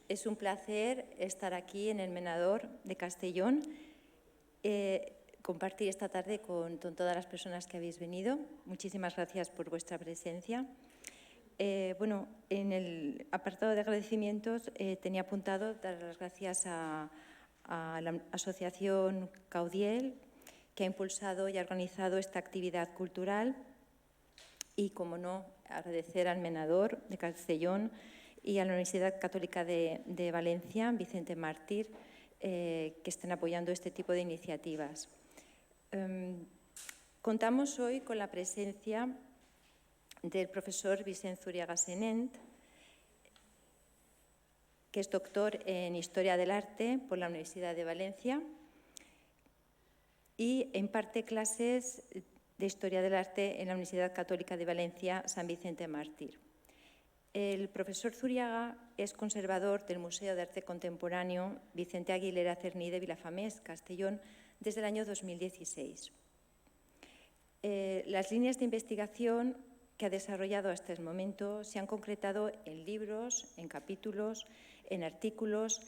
Es un placer estar aquí en el Menador de Castellón, compartir esta tarde con todas las personas que habéis venido. Muchísimas gracias por vuestra presencia. Bueno, en el apartado de agradecimientos tenía apuntado dar las gracias a la Asociación Caudiel, que ha impulsado y ha organizado esta actividad cultural, y, como no, agradecer al Menador de Castellón y a la Universidad Católica de Valencia, Vicente Mártir, que estén apoyando este tipo de iniciativas. Contamos hoy con la presencia del profesor Vicent Zuriaga Senent, que es doctor en Historia del Arte por la Universidad de Valencia y imparte clases de Historia del Arte en la Universidad Católica de Valencia, San Vicente Mártir. El profesor Zuriaga es conservador del Museo de Arte Contemporáneo Vicente Aguilera Cerny de Vilafamés, Castellón, desde el año 2016. Las líneas de investigación que ha desarrollado hasta el momento se han concretado en libros, en capítulos, en artículos,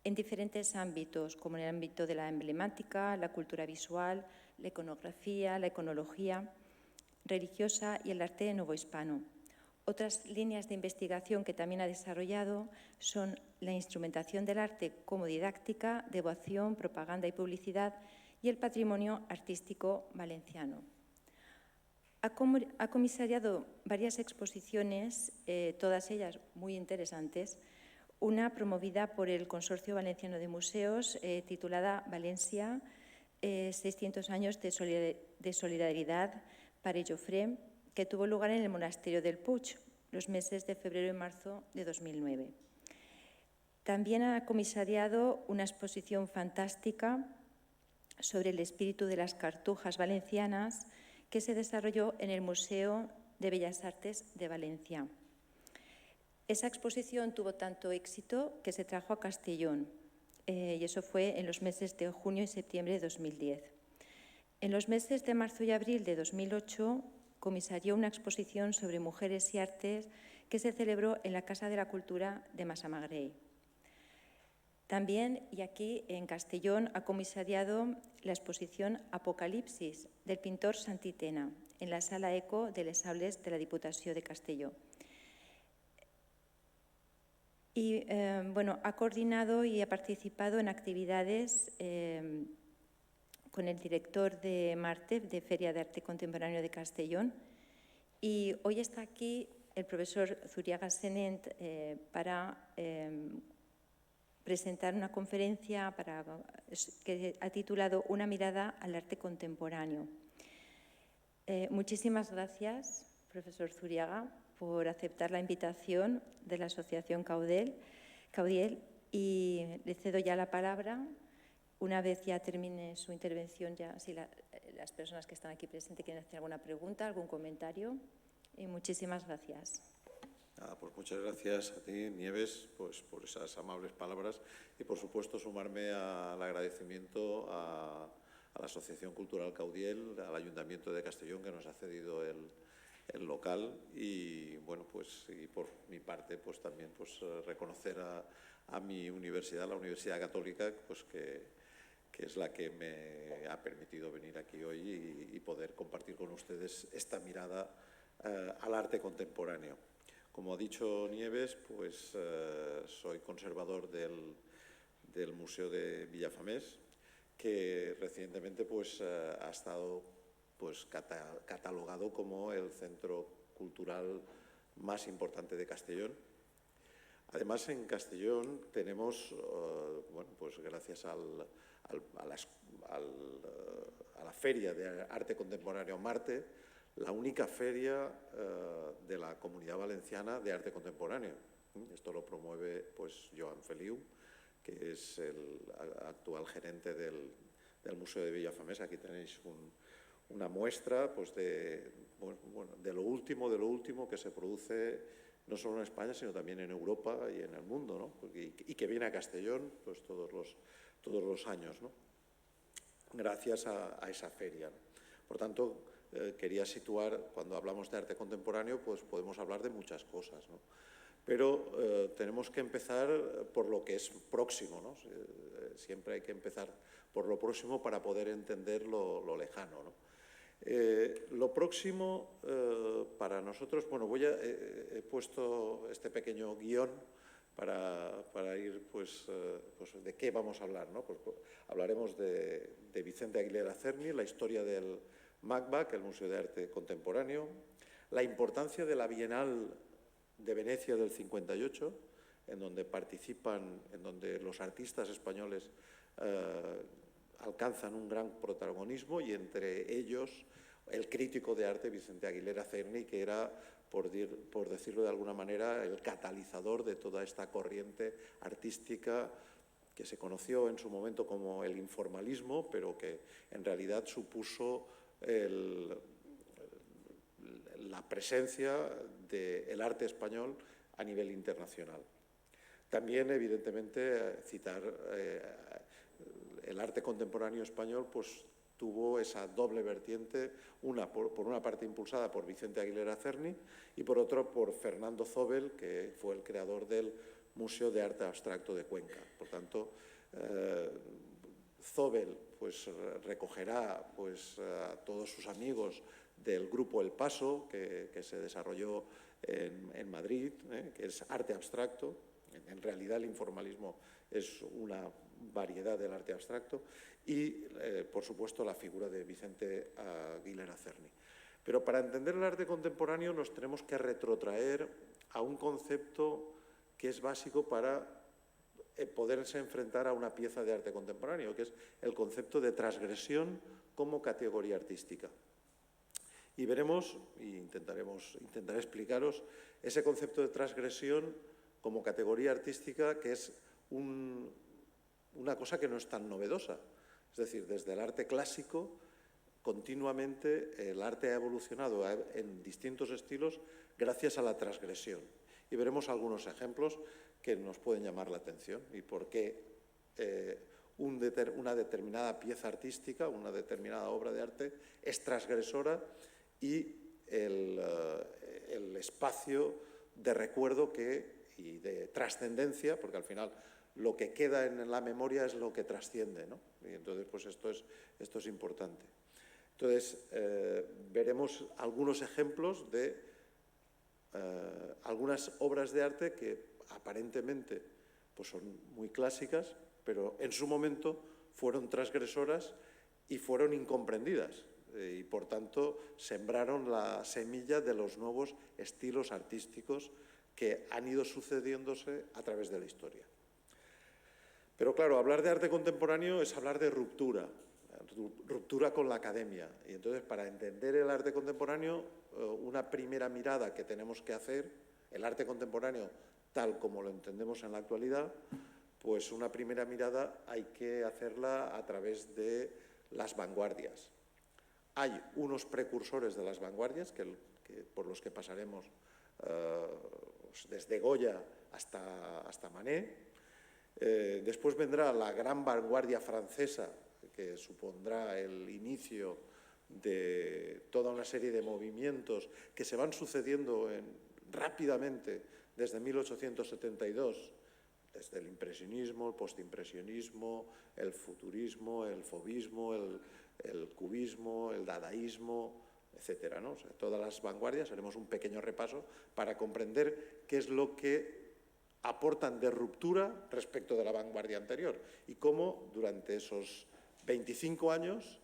en diferentes ámbitos, como en el ámbito de la emblemática, la cultura visual, la iconografía, la iconología religiosa y el arte novohispano. Otras líneas de investigación que también ha desarrollado son la instrumentación del arte como didáctica, devoción, propaganda y publicidad, y el patrimonio artístico valenciano. Ha comisariado varias exposiciones, todas ellas muy interesantes. Una promovida por el Consorcio Valenciano de Museos, titulada Valencia, 600 años de solidaridad para Jofré, que tuvo lugar en el Monasterio del Puig, los meses de febrero y marzo de 2009. También ha comisariado una exposición fantástica sobre el espíritu de las cartujas valencianas, que se desarrolló en el Museo de Bellas Artes de Valencia. Esa exposición tuvo tanto éxito que se trajo a Castellón, y eso fue en los meses de junio y septiembre de 2010. En los meses de marzo y abril de 2008 comisarió una exposición sobre mujeres y artes que se celebró en la Casa de la Cultura de Massamagrell. También, y aquí en Castellón, ha comisariado la exposición Apocalipsis del pintor Santi Tena en la Sala Eco de Les Aules de la Diputació de Castelló. Y bueno, ha coordinado y ha participado en actividades con el director de Martef, de Feria de Arte Contemporáneo de Castellón, y hoy está aquí el profesor Zuriaga Senent para presentar una conferencia que ha titulado Una mirada al arte contemporáneo. Muchísimas gracias, profesor Zuriaga, por aceptar la invitación de la Asociación Caudiel, y le cedo ya la palabra. Una vez ya termine su intervención, ya si las personas que están aquí presentes quieren hacer alguna pregunta, algún comentario. Y muchísimas gracias. Pues muchas gracias a ti, Nieves, pues por esas amables palabras, y por supuesto sumarme al agradecimiento a la Asociación Cultural Caudiel, al Ayuntamiento de Castellón, que nos ha cedido el local, y bueno, pues y por mi parte pues también pues reconocer a mi universidad, la Universidad Católica, pues que es la que me ha permitido venir aquí hoy y poder compartir con ustedes esta mirada al arte contemporáneo. Como ha dicho Nieves, pues soy conservador del Museo de Vilafamés, que recientemente pues ha estado pues catalogado como el centro cultural más importante de Castellón. Además, en Castellón tenemos, bueno, pues gracias a la Feria de Arte Contemporáneo Marte, la única feria de la Comunidad Valenciana de arte contemporáneo. Esto lo promueve pues Joan Feliu, que es el actual gerente del Museo de Vilafamés. Aquí tenéis una muestra pues de lo último que se produce no solo en España, sino también en Europa y en el mundo, ¿no? Y que viene a Castellón pues todos los años, ¿no? Gracias a esa feria, ¿no? Por tanto, quería situar, cuando hablamos de arte contemporáneo, pues podemos hablar de muchas cosas, ¿no? pero tenemos que empezar por lo que es próximo, ¿no? Siempre hay que empezar por lo próximo para poder entender lo lejano, ¿no? Lo próximo para nosotros, bueno, he puesto este pequeño guión para ir, pues de qué vamos a hablar, ¿no? Pues hablaremos de Vicente Aguilera Cerny, la historia del MACBA, el Museo de Arte Contemporáneo, la importancia de la Bienal de Venecia del 58, en donde participan, en donde los artistas españoles alcanzan un gran protagonismo, y entre ellos el crítico de arte Vicente Aguilera Cerny, que era, por decirlo de alguna manera, el catalizador de toda esta corriente artística que se conoció en su momento como el informalismo, pero que en realidad supuso la presencia del arte español a nivel internacional. También, evidentemente, citar el arte contemporáneo español, pues tuvo esa doble vertiente, por una parte impulsada por Vicente Aguilera Cerny y por otro por Fernando Zóbel, que fue el creador del Museo de Arte Abstracto de Cuenca. Por tanto, Zóbel pues recogerá pues a todos sus amigos del grupo El Paso, que se desarrolló en Madrid, que es arte abstracto. En realidad el informalismo es una variedad del arte abstracto, y por supuesto la figura de Vicente Aguilera Cerny. Pero para entender el arte contemporáneo nos tenemos que retrotraer a un concepto que es básico para poderse enfrentar a una pieza de arte contemporáneo, que es el concepto de transgresión como categoría artística. Y veremos, y intentaré explicaros, ese concepto de transgresión como categoría artística, que es una cosa que no es tan novedosa. Es decir, desde el arte clásico, continuamente el arte ha evolucionado en distintos estilos gracias a la transgresión. Y veremos algunos ejemplos que nos pueden llamar la atención y por qué una determinada pieza artística, una determinada obra de arte es transgresora, y el espacio de recuerdo y de trascendencia, porque al final lo que queda en la memoria es lo que trasciende, ¿no? Y entonces, pues esto es importante. Entonces, veremos algunos ejemplos de algunas obras de arte que aparentemente pues son muy clásicas, pero en su momento fueron transgresoras y fueron incomprendidas, y por tanto sembraron la semilla de los nuevos estilos artísticos que han ido sucediéndose a través de la historia. Pero claro, hablar de arte contemporáneo es hablar de ruptura con la academia. Y entonces, para entender el arte contemporáneo, una primera mirada que tenemos que hacer, el arte contemporáneo tal como lo entendemos en la actualidad, pues una primera mirada hay que hacerla a través de las vanguardias. Hay unos precursores de las vanguardias por los que pasaremos desde Goya hasta Manet. Después vendrá la gran vanguardia francesa, que supondrá el inicio de toda una serie de movimientos que se van sucediendo rápidamente desde 1872, desde el impresionismo, el postimpresionismo, el futurismo, el fauvismo, el cubismo, el dadaísmo, etcétera, ¿no? O sea, todas las vanguardias, haremos un pequeño repaso para comprender qué es lo que aportan de ruptura respecto de la vanguardia anterior y cómo durante esos 25 años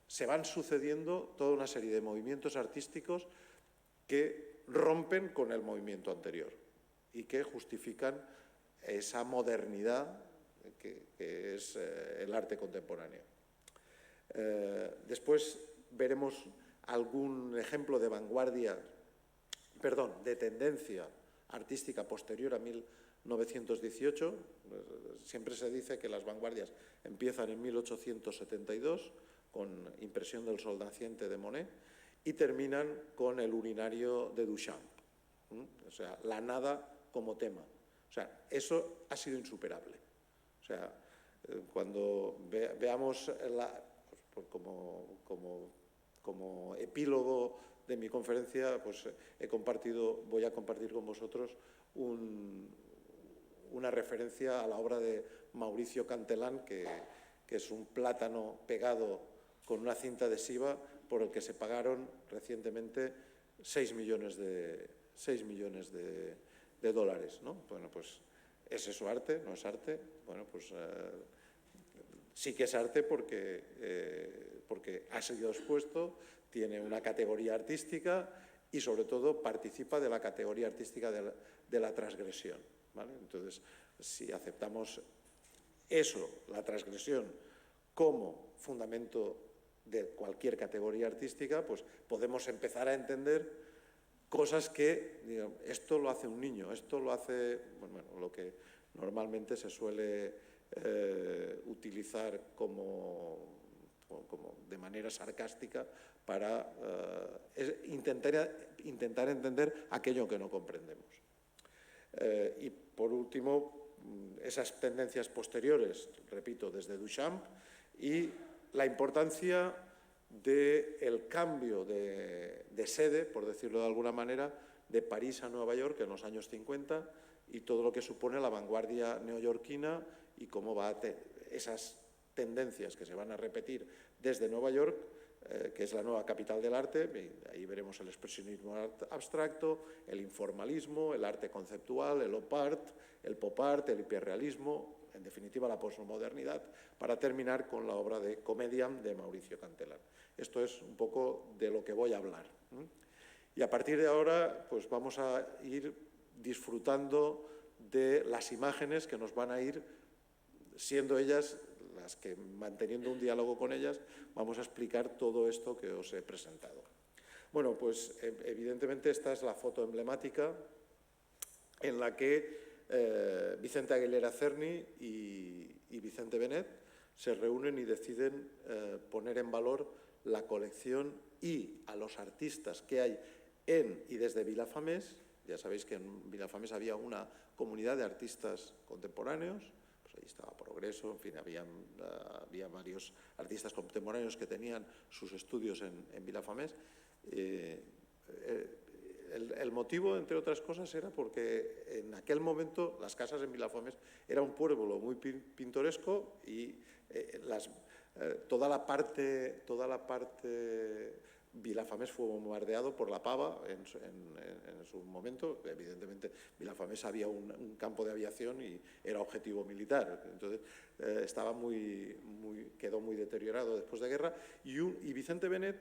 se van sucediendo toda una serie de movimientos artísticos que rompen con el movimiento anterior y que justifican esa modernidad que es el arte contemporáneo. Después veremos algún ejemplo de de tendencia artística posterior a 1918. Siempre se dice que las vanguardias empiezan en 1872 con Impresión del Sol naciente de Monet y terminan con el urinario de Duchamp. O sea, la nada como tema. O sea, eso ha sido insuperable. O sea, cuando veamos como epílogo de mi conferencia, pues voy a compartir con vosotros una referencia a la obra de Mauricio Cantelán, que es un plátano pegado con una cinta adhesiva por el que se pagaron recientemente 6 millones de dólares, ¿no? Bueno, pues ¿es eso arte? ¿No es arte? Bueno, pues sí que es arte porque ha sido expuesto, tiene una categoría artística y sobre todo participa de la categoría artística de la transgresión, ¿vale? Entonces, si aceptamos eso, la transgresión, como fundamento de cualquier categoría artística, pues podemos empezar a entender cosas que, digamos, esto lo hace un niño, esto lo hace, bueno, lo que normalmente se suele utilizar como de manera sarcástica para intentar entender aquello que no comprendemos. Y por último, esas tendencias posteriores, repito, desde Duchamp, y la importancia del cambio de sede, por decirlo de alguna manera, de París a Nueva York en los años 50 y todo lo que supone la vanguardia neoyorquina y cómo esas tendencias que se van a repetir desde Nueva York, que es la nueva capital del arte. Ahí veremos el expresionismo abstracto, el informalismo, el arte conceptual, el op art, el pop art, el hiperrealismo, en definitiva la posmodernidad, para terminar con la obra de Comedian de Mauricio Cantelán. Esto es un poco de lo que voy a hablar. Y a partir de ahora, pues vamos a ir disfrutando de las imágenes que nos van a ir siendo ellas las que, manteniendo un diálogo con ellas, vamos a explicar todo esto que os he presentado. Bueno, pues evidentemente esta es la foto emblemática en la que Vicente Aguilera Cerny y Vicente Benet se reúnen y deciden poner en valor la colección y a los artistas que hay en y desde Vilafamés. Ya sabéis que en Vilafamés había una comunidad de artistas contemporáneos. Ahí estaba Progreso, en fin, había varios artistas contemporáneos que tenían sus estudios en Vilafamés. El motivo, entre otras cosas, era porque en aquel momento las casas en Vilafamés era un pueblo muy pintoresco y toda la parte Vilafamés fue bombardeado por la Pava en su momento. Evidentemente, Vilafamés había un campo de aviación y era objetivo militar. Entonces, quedó muy deteriorado después de guerra. Y Vicente Benet,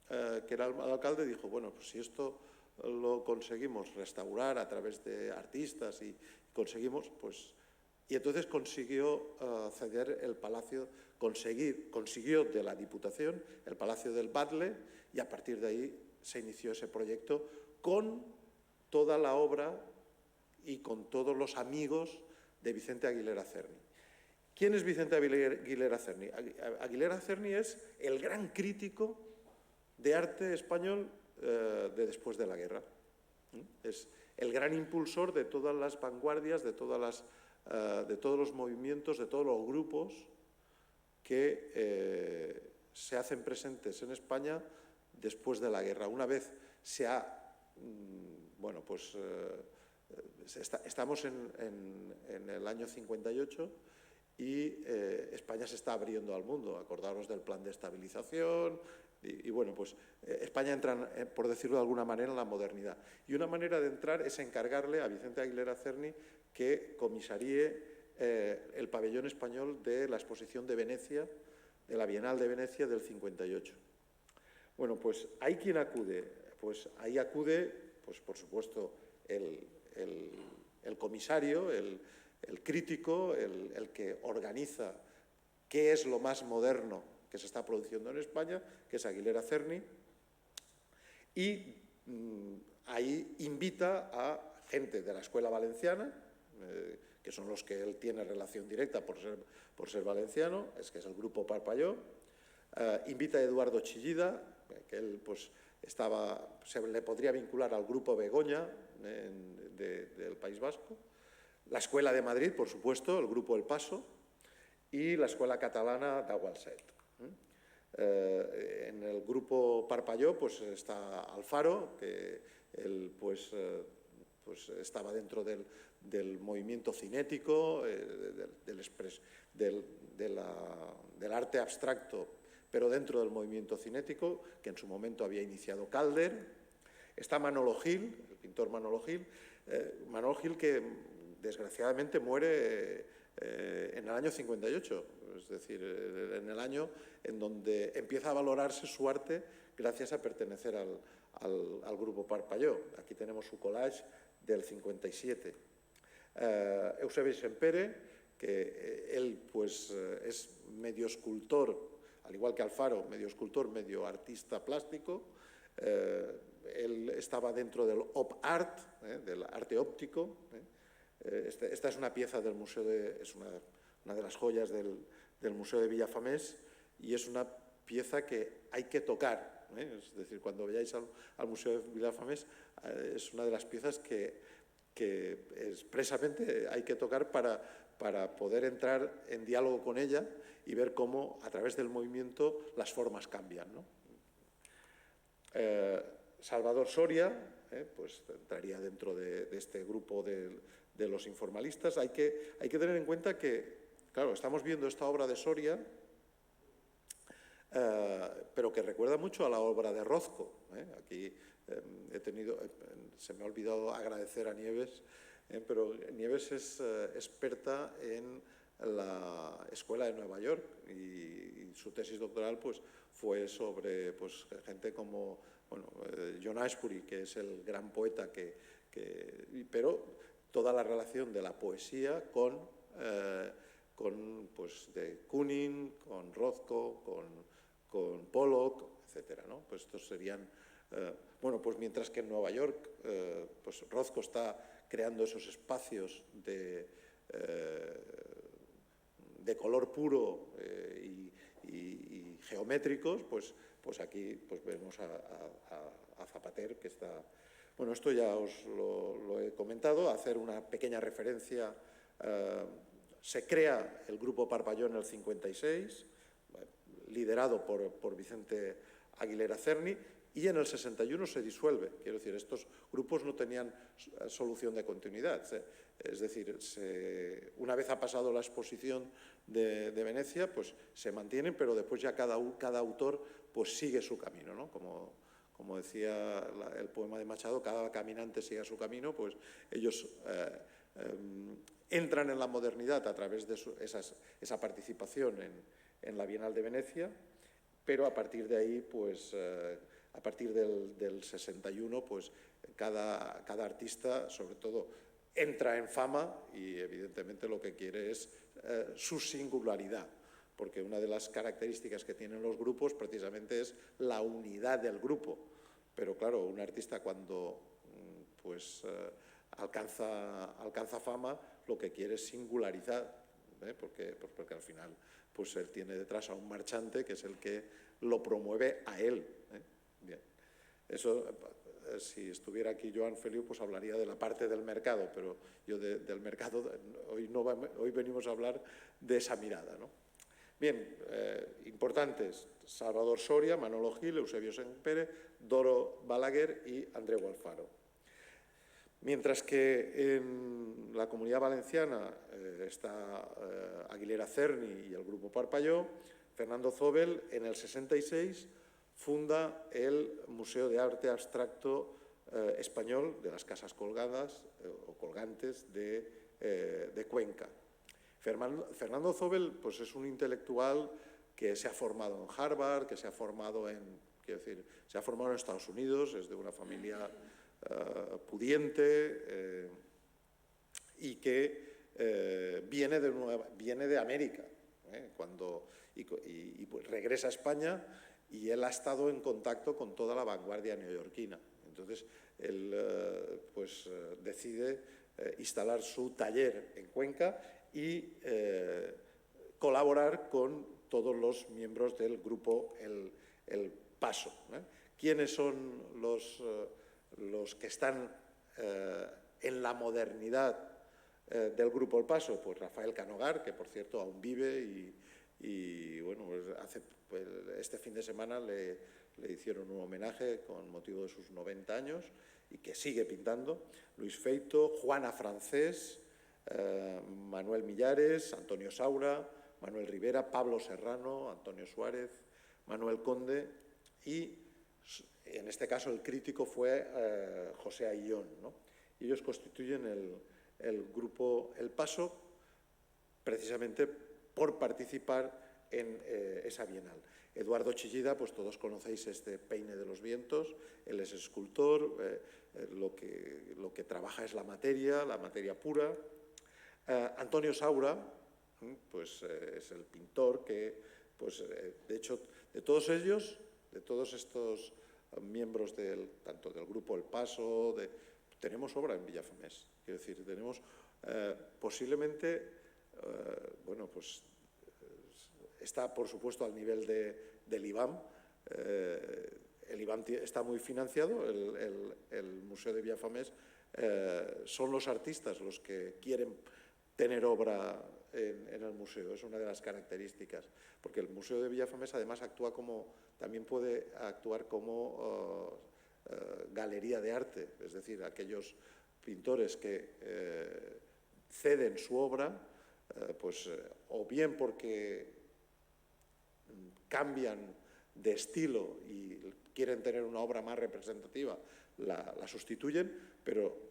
que era el alcalde, dijo, bueno, pues si esto lo conseguimos restaurar a través de artistas y conseguimos, pues... Y entonces consiguió ceder el palacio, consiguió de la Diputación el Palacio del Batlle, y a partir de ahí se inició ese proyecto con toda la obra y con todos los amigos de Vicente Aguilera Cerny. ¿Quién es Vicente Aguilera Cerny? Aguilera Cerny es el gran crítico de arte español de después de la guerra. Es el gran impulsor de todas las vanguardias, de todos los movimientos, de todos los grupos que se hacen presentes en España después de la guerra. Una vez bueno, pues estamos en el año 58 y España se está abriendo al mundo. Acordaros del plan de estabilización y bueno, pues España entra, por decirlo de alguna manera, en la modernidad. Y una manera de entrar es encargarle a Vicente Aguilera Cerny que comisaríe el pabellón español de la exposición de Venecia, de la Bienal de Venecia del 58. Bueno, pues ¿hay quién acude? Pues ahí acude, pues por supuesto, el comisario, el crítico, el que organiza qué es lo más moderno que se está produciendo en España, que es Aguilera Cerny, y ahí invita a gente de la Escuela Valenciana, que son los que él tiene relación directa por ser valenciano, que es el grupo Parpalló. Invita a Eduardo Chillida, que él pues se le podría vincular al grupo Begoña del País Vasco. La Escuela de Madrid, por supuesto, el grupo El Paso, y la Escuela Catalana d'Agualset. En el grupo Parpalló pues está Alfaro, que él pues pues estaba dentro del movimiento cinético, del arte abstracto, pero dentro del movimiento cinético, que en su momento había iniciado Calder. Está Manolo Gil, el pintor Manolo Gil, que desgraciadamente muere en el año 58, es decir, en el año en donde empieza a valorarse su arte gracias a pertenecer al grupo Parpalló. Aquí tenemos su collage del 57. Eusebi Sempere, que él pues es medio escultor, al igual que Alfaro, medio escultor, medio artista plástico. Él estaba dentro del op art, del arte óptico. Esta es una pieza del museo es una de las joyas del Museo de Villafamés, y es una pieza que hay que tocar. Es decir, cuando vayáis al Museo de Villafamés, es una de las piezas que expresamente hay que tocar para poder entrar en diálogo con ella y ver cómo, a través del movimiento, las formas cambian, ¿no? Salvador Soria, pues entraría dentro de este grupo de los informalistas. Hay que tener en cuenta que, claro, estamos viendo esta obra de Soria, pero que recuerda mucho a la obra de Rothko. Aquí se me ha olvidado agradecer a Nieves, pero Nieves es experta en la Escuela de Nueva York, y su tesis doctoral pues fue sobre pues gente como John Ashbery, que es el gran poeta pero toda la relación de la poesía con pues de Kooning, con Rothko, con Pollock, etcétera, ¿no? Pues estos serían pues mientras que en Nueva York pues Rothko está creando esos espacios de color puro y geométricos, pues aquí pues vemos a Zapater, que está... Bueno, esto ya os lo he comentado, hacer una pequeña referencia. Se crea el grupo Parpalló en el 56, liderado por Vicente Aguilera Cerny, y en el 61 se disuelve. Quiero decir, estos grupos no tenían solución de continuidad. Es decir, una vez ha pasado la exposición de Venecia, pues se mantienen, pero después ya cada autor pues sigue su camino, ¿no? Como decía el poema de Machado, cada caminante sigue su camino, pues ellos entran en la modernidad a través de esa participación en la Bienal de Venecia, pero a partir de ahí, pues a partir del 61, pues cada artista, sobre todo, entra en fama y evidentemente lo que quiere es su singularidad, porque una de las características que tienen los grupos precisamente es la unidad del grupo. Pero claro, un artista cuando pues alcanza fama, lo que quiere es singularizar, porque al final pues él tiene detrás a un marchante que es el que lo promueve a él. Bien. Eso, si estuviera aquí Joan Feliu, pues hablaría de la parte del mercado, pero yo del mercado hoy venimos a hablar de esa mirada, ¿no? Bien, importantes: Salvador Soria, Manolo Gil, Eusebio Sempere, Doro Balaguer y Andreu Alfaro. Mientras que en la Comunidad Valenciana está Aguilera Cerny y el grupo Parpalló, Fernando Zobel en el 66 funda el Museo de Arte Abstracto Español de las Casas Colgadas o Colgantes de Cuenca. Fernando Zobel pues es un intelectual que se ha formado en Harvard, que se ha formado en Estados Unidos, es de una familia pudiente y que viene de América, y pues regresa a España, y él ha estado en contacto con toda la vanguardia neoyorquina. Entonces él pues decide instalar su taller en Cuenca y colaborar con todos los miembros del grupo El Paso. ¿Quiénes son los que están en la modernidad del grupo El Paso? Pues Rafael Canogar, que por cierto aún vive y bueno, pues este fin de semana le le hicieron un homenaje con motivo de sus 90 años y que sigue pintando. Luis Feito, Juana Francés, Manuel Millares, Antonio Saura, Manuel Rivera, Pablo Serrano, Antonio Suárez, Manuel Conde y, en este caso, el crítico fue José Aillón, ¿no? Y ellos constituyen el grupo El Paso, precisamente por participar en esa Bienal. Eduardo Chillida, pues todos conocéis este Peine de los Vientos, él es escultor, lo que trabaja es la materia pura. Antonio Saura, pues es el pintor que, pues de hecho, de todos ellos, de todos estos miembros tanto del grupo El Paso, tenemos obra en Villafamés. Quiero decir, tenemos posiblemente, bueno, pues está por supuesto al nivel del IBAM. El IBAM está muy financiado, el Museo de Villafamés son los artistas los que quieren tener obra en el museo, es una de las características, porque el Museo de Villafamés además también puede actuar como galería de arte, es decir, aquellos pintores que ceden su obra, pues o bien porque cambian de estilo y quieren tener una obra más representativa, la sustituyen, pero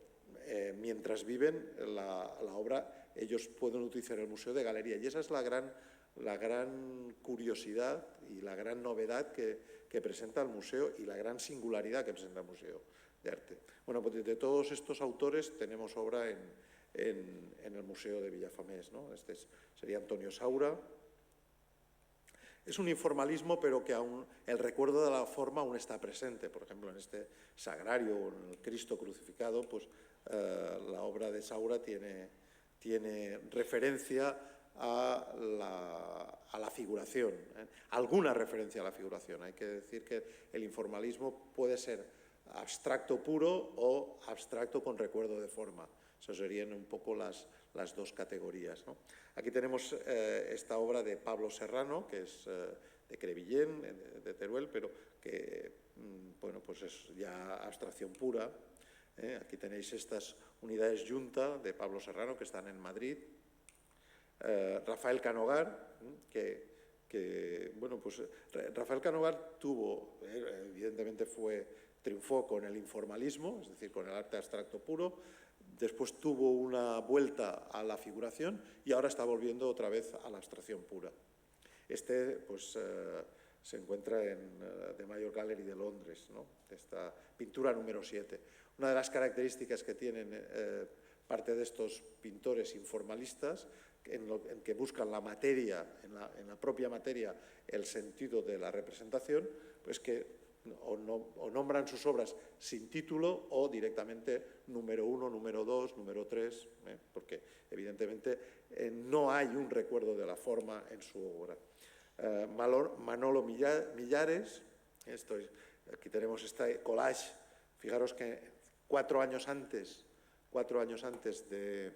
mientras viven la obra, ellos pueden utilizar el museo de galería. Y esa es la gran curiosidad y la gran novedad que presenta el museo y la gran singularidad que presenta el Museo de Arte. Bueno, pues de todos estos autores tenemos obra en el Museo de Villafamés, ¿no? Este sería Antonio Saura. Es un informalismo, pero que aún el recuerdo de la forma aún está presente. Por ejemplo, en este sagrario o en el Cristo crucificado, pues la obra de Saura tiene referencia a la figuración, alguna referencia a la figuración. Hay que decir que el informalismo puede ser abstracto puro o abstracto con recuerdo de forma. Esas serían un poco las dos categorías, ¿no? Aquí tenemos esta obra de Pablo Serrano, que es de Crevillén, de Teruel, pero que bueno, pues es ya abstracción pura. Aquí tenéis estas unidades Junta de Pablo Serrano que están en Madrid. Rafael Canogar, bueno, pues Rafael Canogar evidentemente triunfó con el informalismo, es decir, con el arte abstracto puro. Después tuvo una vuelta a la figuración y ahora está volviendo otra vez a la abstracción pura. Pues se encuentra en The Major Gallery de Londres, ¿no? Esta pintura número 7. Una de las características que tienen parte de estos pintores informalistas, en que buscan la materia, en la propia materia, el sentido de la representación, pues que o nombran sus obras sin título o directamente número 1, número 2, número 3, porque evidentemente no hay un recuerdo de la forma en su obra. Manolo Millares, aquí tenemos este collage. Fijaros que 4 años antes de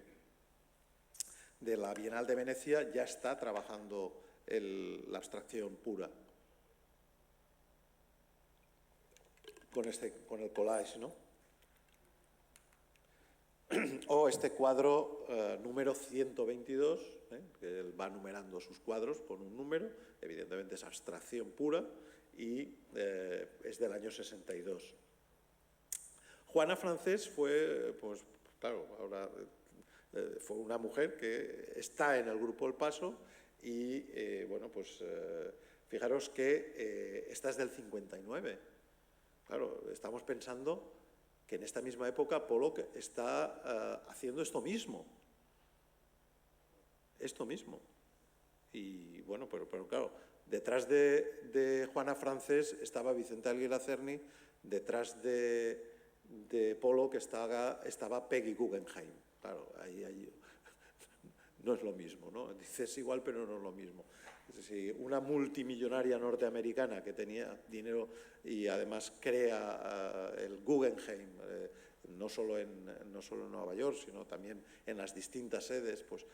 la Bienal de Venecia ya está trabajando la abstracción pura. Con el collage, ¿no? O este cuadro número 122, que él va numerando sus cuadros por un número, evidentemente es abstracción pura y es del año 62. Juana Francés fue, pues claro, ahora fue una mujer que está en el grupo El Paso y, bueno, pues fijaros que esta es del 59. Claro, estamos pensando que en esta misma época Pollock está haciendo esto mismo. Y bueno, pero claro, detrás de Juana Francés estaba Vicente Aguilera Cerny, detrás de Pollock estaba Peggy Guggenheim. Claro, ahí no es lo mismo, ¿no? Dices igual, pero no es lo mismo. Es decir, una multimillonaria norteamericana que tenía dinero y además crea el Guggenheim, no solo en Nueva York, sino también en las distintas sedes, pues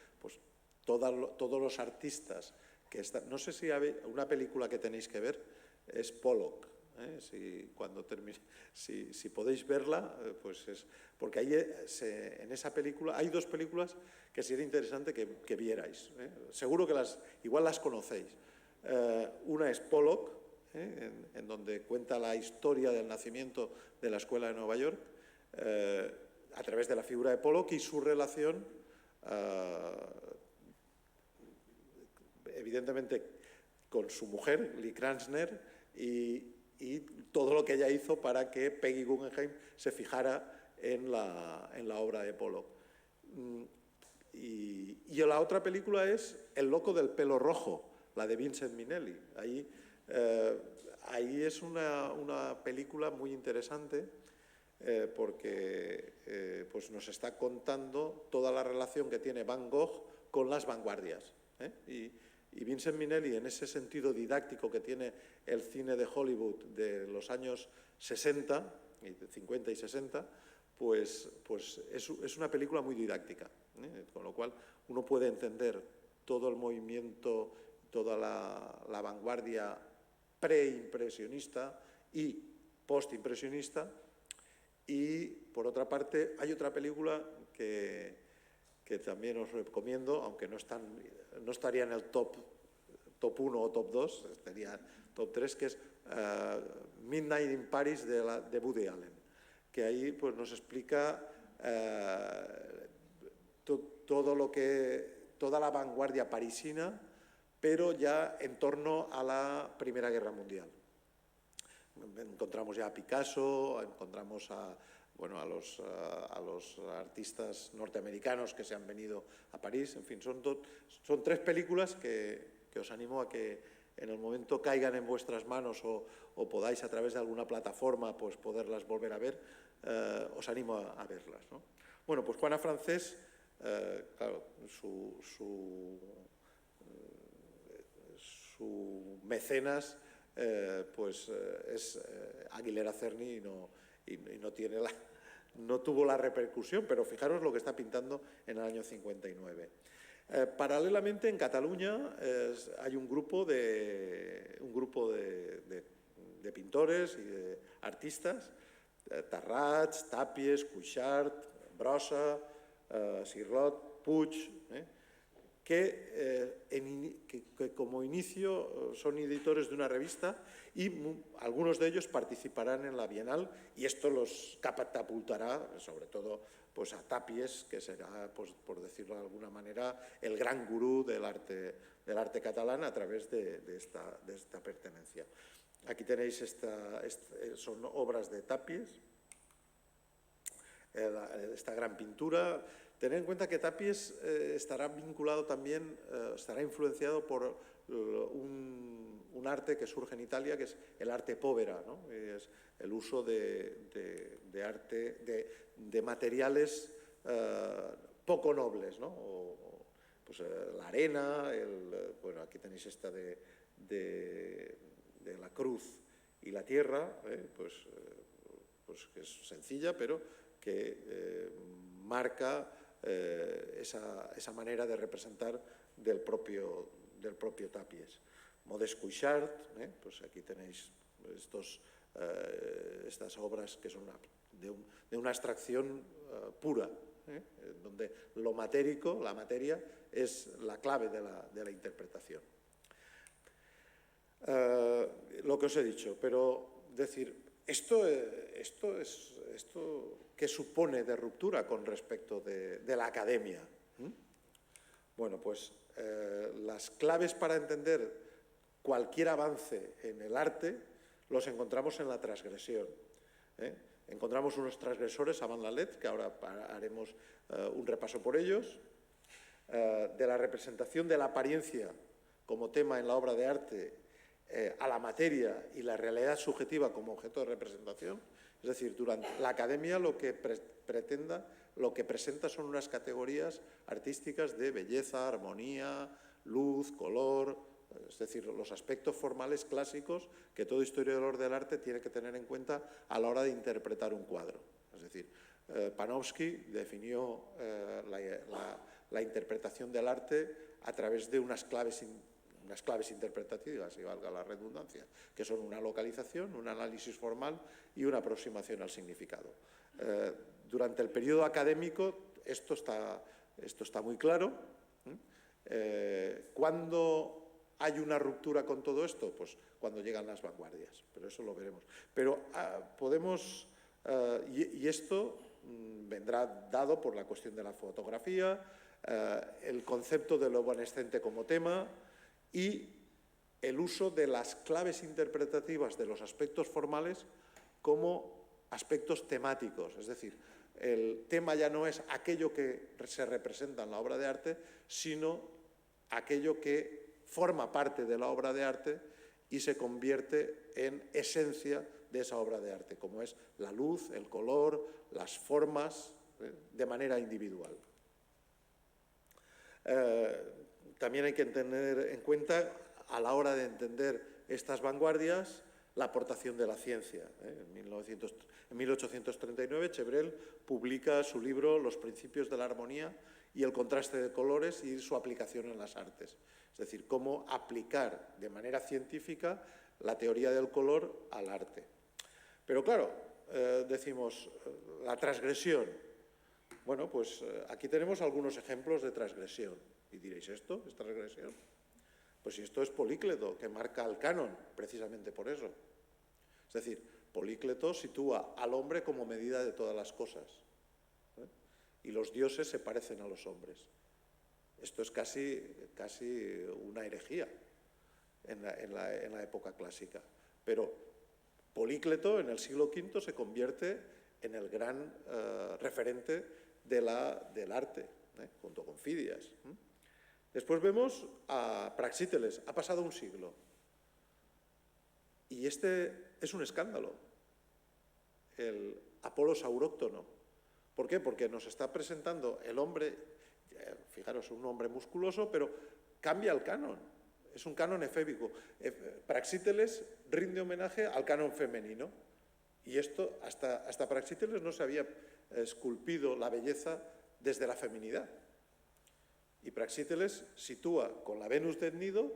todos los artistas que están... No sé si hay una película que tenéis que ver, es Pollock. si podéis verla, pues es... Porque ahí, en esa película, hay dos películas que sería interesante que vierais. Seguro que igual las conocéis. Una es Pollock, en donde cuenta la historia del nacimiento de la Escuela de Nueva York, a través de la figura de Pollock y su relación, evidentemente, con su mujer, Lee Krasner, y todo lo que ella hizo para que Peggy Guggenheim se fijara en la obra de Pollock. Y la otra película es El loco del pelo rojo, la de Vincent Minnelli. Ahí es una película muy interesante porque pues nos está contando toda la relación que tiene Van Gogh con las vanguardias. Y Vincent Minnelli, en ese sentido didáctico que tiene el cine de Hollywood de los años 60, 50 y 60, pues es una película muy didáctica, con lo cual uno puede entender todo el movimiento, toda la vanguardia preimpresionista y postimpresionista. Y, por otra parte, hay otra película que también os recomiendo, aunque no estaría en el top 1 o top 2, estaría top 3, que es Midnight in Paris de Woody Allen, que ahí pues, nos explica toda la vanguardia parisina, pero ya en torno a la Primera Guerra Mundial. Encontramos ya a Picasso, encontramos a los artistas norteamericanos que se han venido a París. En fin, son tres películas que os animo a que en el momento caigan en vuestras manos o podáis a través de alguna plataforma pues, poderlas volver a ver, os animo a verlas, ¿no? Bueno, pues Juana Francés, claro, su mecenas es Aguilera Cerny y no tuvo la repercusión, pero fijaros lo que está pintando en el año 59. Paralelamente, en Cataluña hay un grupo de pintores y de artistas, Tarrats, Tàpies, Cuixart, Brossa, Sirlot, Puig, que como inicio son editores de una revista y algunos de ellos participarán en la Bienal, y esto los catapultará, sobre todo pues, a Tàpies, que será, pues, por decirlo de alguna manera, el gran gurú del arte catalán a través de esta pertenencia. Aquí tenéis, son obras de Tàpies, esta gran pintura. Tened en cuenta que Tàpies estará vinculado también, estará influenciado por un arte que surge en Italia, que es el arte povera, ¿no? Es el uso de materiales poco nobles, ¿no? Pues la arena, bueno, aquí tenéis esta de la cruz y la tierra, pues que es sencilla, pero que marca esa manera de representar del propio Tàpies. Modest Cuixart, pues aquí tenéis estas obras que son de una abstracción pura, donde lo matérico, la materia, es la clave de la interpretación. Lo que os he dicho, pero decir, esto ¿qué supone de ruptura con respecto de la academia? Bueno, pues las claves para entender cualquier avance en el arte los encontramos en la transgresión. Encontramos unos transgresores, Avant la lettre, que ahora haremos un repaso por ellos, de la representación de la apariencia como tema en la obra de arte a la materia y la realidad subjetiva como objeto de representación. Es decir, durante la academia lo que presenta son unas categorías artísticas de belleza, armonía, luz, color, es decir, los aspectos formales clásicos que todo historiador del arte tiene que tener en cuenta a la hora de interpretar un cuadro. Es decir, Panofsky definió la interpretación del arte a través de unas claves unas claves interpretativas, y valga la redundancia, que son una localización, un análisis formal y una aproximación al significado. Durante el periodo académico esto está muy claro. ¿Cuándo hay una ruptura con todo esto? Pues cuando llegan las vanguardias, pero eso lo veremos. Pero y esto vendrá dado por la cuestión de la fotografía, el concepto del evanescente como tema y el uso de las claves interpretativas de los aspectos formales como aspectos temáticos. Es decir, el tema ya no es aquello que se representa en la obra de arte, sino aquello que forma parte de la obra de arte y se convierte en esencia de esa obra de arte, como es la luz, el color, las formas, de manera individual. También hay que tener en cuenta, a la hora de entender estas vanguardias, la aportación de la ciencia. En 1839, Chevreul publica su libro Los principios de la armonía y el contraste de colores y su aplicación en las artes. Es decir, cómo aplicar de manera científica la teoría del color al arte. Pero claro, decimos, la transgresión. Bueno, pues aquí tenemos algunos ejemplos de transgresión. Y diréis, ¿esto es transgresión? Pues si esto es Polícleto, que marca el canon, precisamente por eso. Es decir, Polícleto sitúa al hombre como medida de todas las cosas. Y los dioses se parecen a los hombres. Esto es casi una herejía en la época clásica. Pero Polícleto en el siglo V se convierte en el gran referente del arte, junto con Fidias. Después vemos a Praxíteles. Ha pasado un siglo. Y este es un escándalo, el Apolo sauróctono. ¿Por qué? Porque nos está presentando el hombre, fijaros, un hombre musculoso, pero cambia el canon. Es un canon efébico. Praxíteles rinde homenaje al canon femenino. Y esto, hasta Praxíteles no se había esculpido la belleza desde la feminidad. Y Praxíteles sitúa con la Venus de Cnido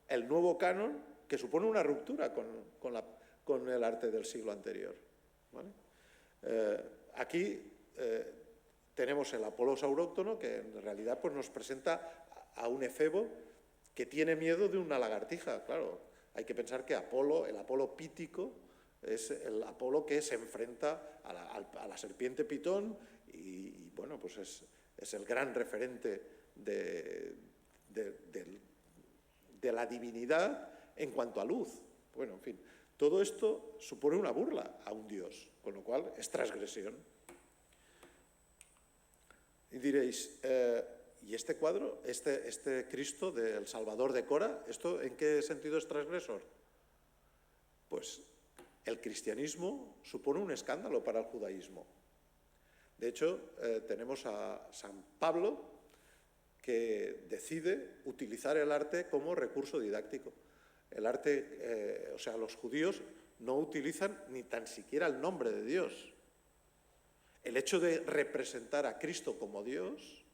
el nuevo canon que supone una ruptura con el arte del siglo anterior. ¿Vale? Aquí tenemos el Apolo sauróctono, que en realidad pues, nos presenta a un efebo que tiene miedo de una lagartija. Claro, hay que pensar que el Apolo pítico, es el Apolo que se enfrenta a la serpiente Pitón y bueno, pues es el gran referente de la divinidad en cuanto a luz. Bueno, en fin, todo esto supone una burla a un dios, con lo cual es transgresión. Y diréis, ¿y este cuadro, este Cristo del Salvador de Cora, esto en qué sentido es transgresor? Pues el cristianismo supone un escándalo para el judaísmo. De hecho, tenemos a San Pablo que decide utilizar el arte como recurso didáctico. El arte, o sea, los judíos no utilizan ni tan siquiera el nombre de Dios. El hecho de representar a Cristo como Dios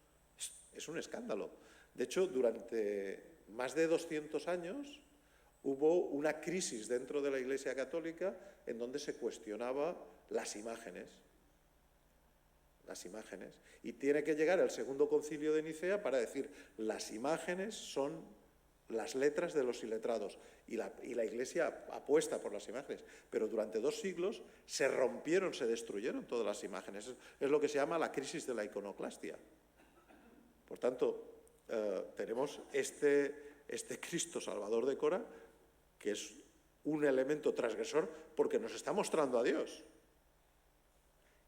es un escándalo. De hecho, durante más de 200 años hubo una crisis dentro de la Iglesia Católica en donde se cuestionaba las imágenes. Y tiene que llegar el Segundo Concilio de Nicea para decir las imágenes son las letras de los iletrados y la Iglesia apuesta por las imágenes, pero durante 2 siglos se rompieron, se destruyeron todas las imágenes. Es lo que se llama la crisis de la iconoclastia. Por tanto, tenemos este Cristo Salvador de Cora, que es un elemento transgresor porque nos está mostrando a Dios.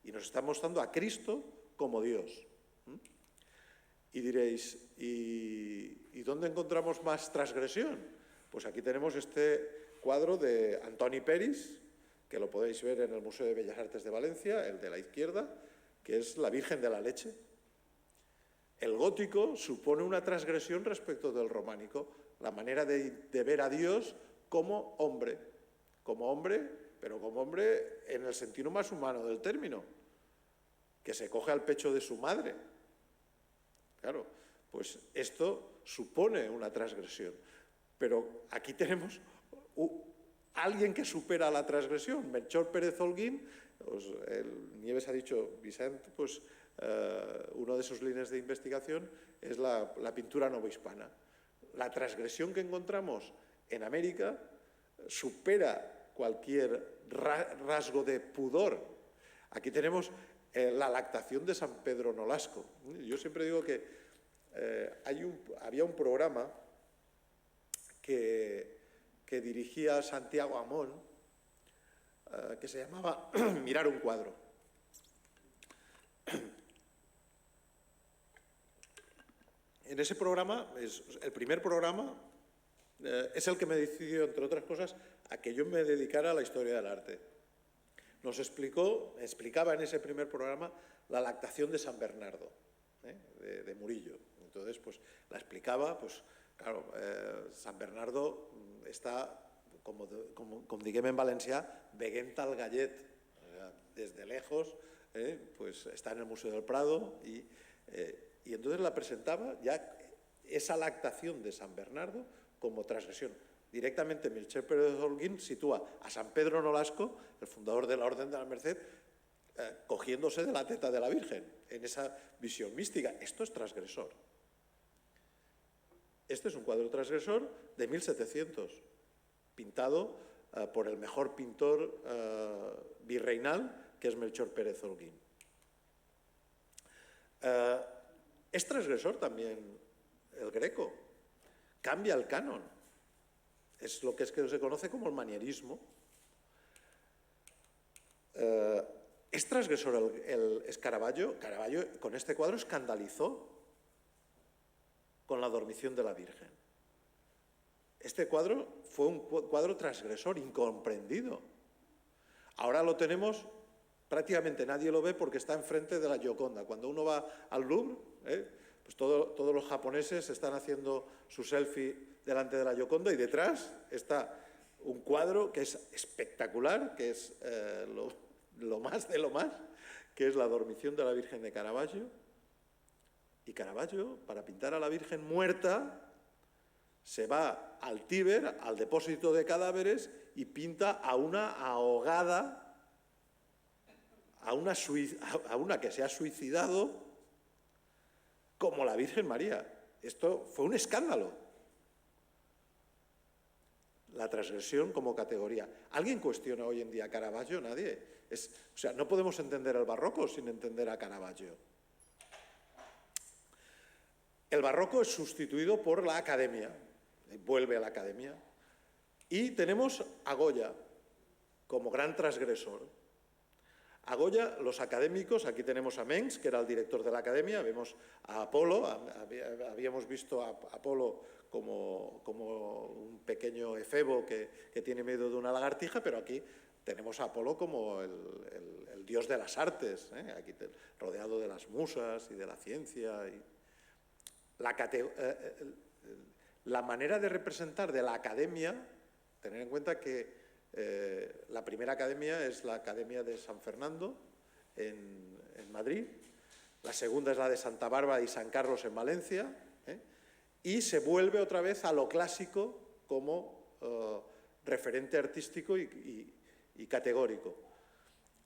Y nos está mostrando a Cristo como Dios. Y diréis, ¿y dónde encontramos más transgresión? Pues aquí tenemos este cuadro de Antoni Peris, que lo podéis ver en el Museo de Bellas Artes de Valencia, el de la izquierda, que es la Virgen de la Leche. El gótico supone una transgresión respecto del románico, la manera de ver a Dios como hombre, pero como hombre en el sentido más humano del término, que se coge al pecho de su madre. Claro, pues esto supone una transgresión. Pero aquí tenemos alguien que supera la transgresión. Melchor Pérez Holguín, Nieves ha dicho, Vicent, pues uno de sus líneas de investigación es la pintura novohispana. La transgresión que encontramos en América supera cualquier rasgo de pudor. Aquí tenemos la lactación de San Pedro Nolasco. Yo siempre digo que había un programa que dirigía Santiago Amón, que se llamaba Mirar un cuadro. En ese programa, el primer programa, es el que me decidió, entre otras cosas, a que yo me dedicara a la historia del arte. Nos explicaba en ese primer programa la lactación de San Bernardo, de Murillo. Entonces, pues la explicaba, pues claro, San Bernardo está, com diguem en valencià, veient el gallet desde lejos, pues está en el Museo del Prado y entonces la presentaba ya esa lactación de San Bernardo como transgresión. Directamente Melchor Pérez Holguín sitúa a San Pedro Nolasco, el fundador de la Orden de la Merced, cogiéndose de la teta de la Virgen, en esa visión mística. Esto es transgresor. Este es un cuadro transgresor de 1700, pintado por el mejor pintor virreinal, que es Melchor Pérez Holguín. Es transgresor también el Greco, cambia el canon. Es lo que se conoce como el manierismo. Es transgresor es Caravaggio. Caravaggio con este cuadro escandalizó con la dormición de la Virgen. Este cuadro fue un cuadro transgresor, incomprendido. Ahora lo tenemos, prácticamente nadie lo ve porque está enfrente de la Gioconda. Cuando uno va al Louvre, pues todos los japoneses están haciendo su selfie delante de la Gioconda y detrás está un cuadro que es espectacular, que es lo más de lo más, que es la dormición de la Virgen de Caravaggio. Y Caravaggio, para pintar a la Virgen muerta, se va al Tíber, al depósito de cadáveres, y pinta a una ahogada, a una que se ha suicidado, como la Virgen María. Esto fue un escándalo. La transgresión como categoría. ¿Alguien cuestiona hoy en día a Caravaggio? Nadie. O sea, no podemos entender el barroco sin entender a Caravaggio. El barroco es sustituido por la academia, vuelve a la academia, y tenemos a Goya como gran transgresor. A Goya, los académicos, aquí tenemos a Mengs, que era el director de la academia, vemos a Apolo, habíamos visto a Apolo como un pequeño efebo que tiene miedo de una lagartija, pero aquí tenemos a Apolo como el dios de las artes, aquí rodeado de las musas y de la ciencia. La manera de representar de la academia, tener en cuenta que la primera academia es la Academia de San Fernando en Madrid, la segunda es la de Santa Bárbara y San Carlos en Valencia, y se vuelve otra vez a lo clásico como referente artístico y categórico.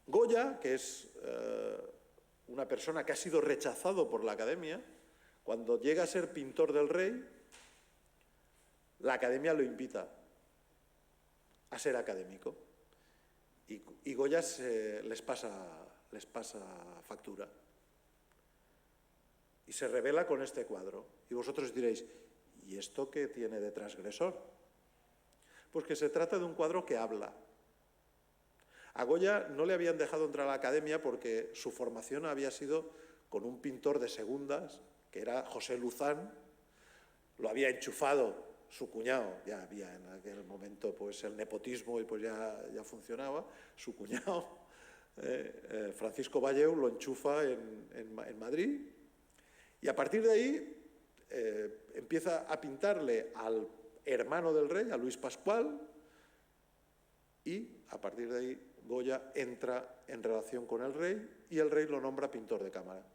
Goya, que es una persona que ha sido rechazado por la academia, cuando llega a ser pintor del rey, la academia lo invita a ser académico. Y Goya les pasa factura. Y se revela con este cuadro. Y vosotros diréis, ¿y esto qué tiene de transgresor? Pues que se trata de un cuadro que habla. A Goya no le habían dejado entrar a la academia porque su formación había sido con un pintor de segundas, que era José Luzán. Lo había enchufado su cuñado, ya había en aquel momento pues el nepotismo y pues ya funcionaba, su cuñado, Francisco Valleu, lo enchufa en Madrid, y a partir de ahí empieza a pintarle al hermano del rey, a Luis Pascual, y a partir de ahí Goya entra en relación con el rey y el rey lo nombra pintor de cámara.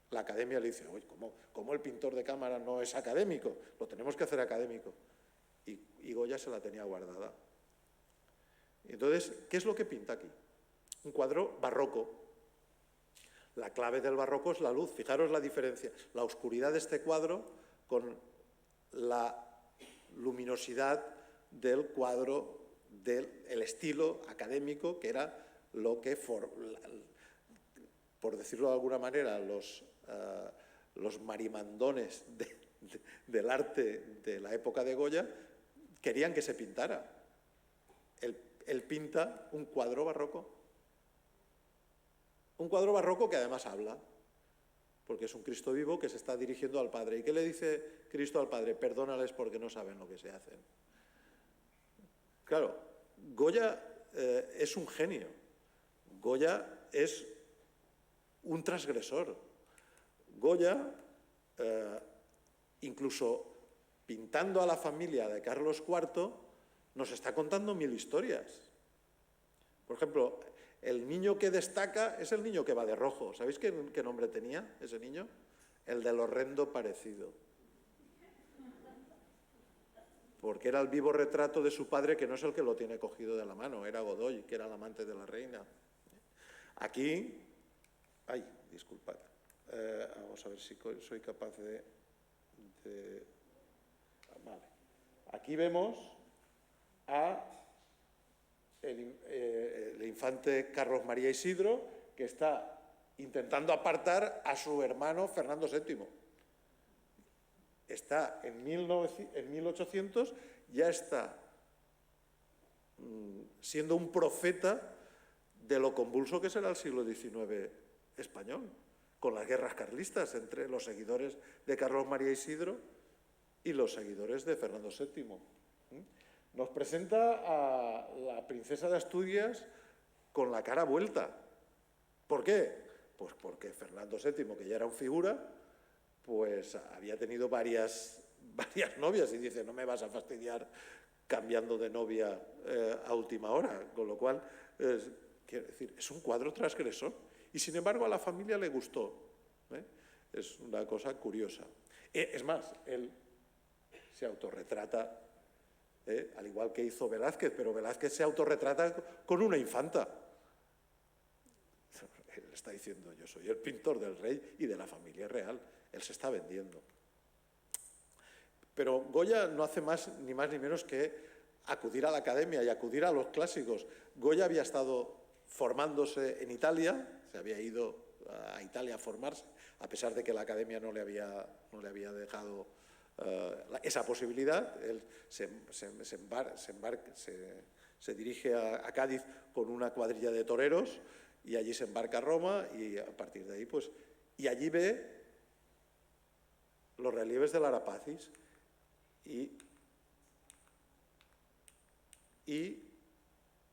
La academia le dice, oye, ¿cómo el pintor de cámara no es académico? Lo tenemos que hacer académico. y Goya se la tenía guardada. Entonces, ¿qué es lo que pinta aquí? Un cuadro barroco. La clave del barroco es la luz. Fijaros la diferencia, la oscuridad de este cuadro con la luminosidad del cuadro, del estilo académico, que era lo que, por decirlo de alguna manera, los marimandones del arte de la época de Goya querían que se pintara. Él pinta un cuadro barroco. Un cuadro barroco que además habla, porque es un Cristo vivo que se está dirigiendo al Padre. ¿Y qué le dice Cristo al Padre? Perdónales porque no saben lo que se hacen. Claro, Goya es un genio. Goya es un transgresor. Goya, incluso pintando a la familia de Carlos IV, nos está contando 1000 historias. Por ejemplo, el niño que destaca es el niño que va de rojo. ¿Sabéis qué nombre tenía ese niño? El del horrendo parecido. Porque era el vivo retrato de su padre, que no es el que lo tiene cogido de la mano, era Godoy, que era el amante de la reina. Aquí, ay, disculpad, vamos a ver si soy capaz de vale. Aquí vemos a el infante Carlos María Isidro, que está intentando apartar a su hermano Fernando VII. Está en 1800, ya está siendo un profeta de lo convulso que será el siglo XIX español, con las guerras carlistas entre los seguidores de Carlos María Isidro y los seguidores de Fernando VII. Nos presenta a la princesa de Asturias con la cara vuelta. ¿Por qué? Pues porque Fernando VII, que ya era un figura, pues había tenido varias novias y dice, no me vas a fastidiar cambiando de novia a última hora. Con lo cual, quiero decir, es un cuadro transgresor. Y sin embargo a la familia le gustó. Es una cosa curiosa. Es más, él se autorretrata, al igual que hizo Velázquez, pero Velázquez se autorretrata con una infanta. Él está diciendo, yo soy el pintor del rey y de la familia real. Él se está vendiendo. Pero Goya no hace ni más ni menos que acudir a la academia y acudir a los clásicos. Goya había estado formándose en Italia, se había ido a Italia a formarse, a pesar de que la academia no le había dejado esa posibilidad. Él se dirige a Cádiz con una cuadrilla de toreros y allí se embarca a Roma y a partir de ahí, pues, y allí ve los relieves del Arapacis y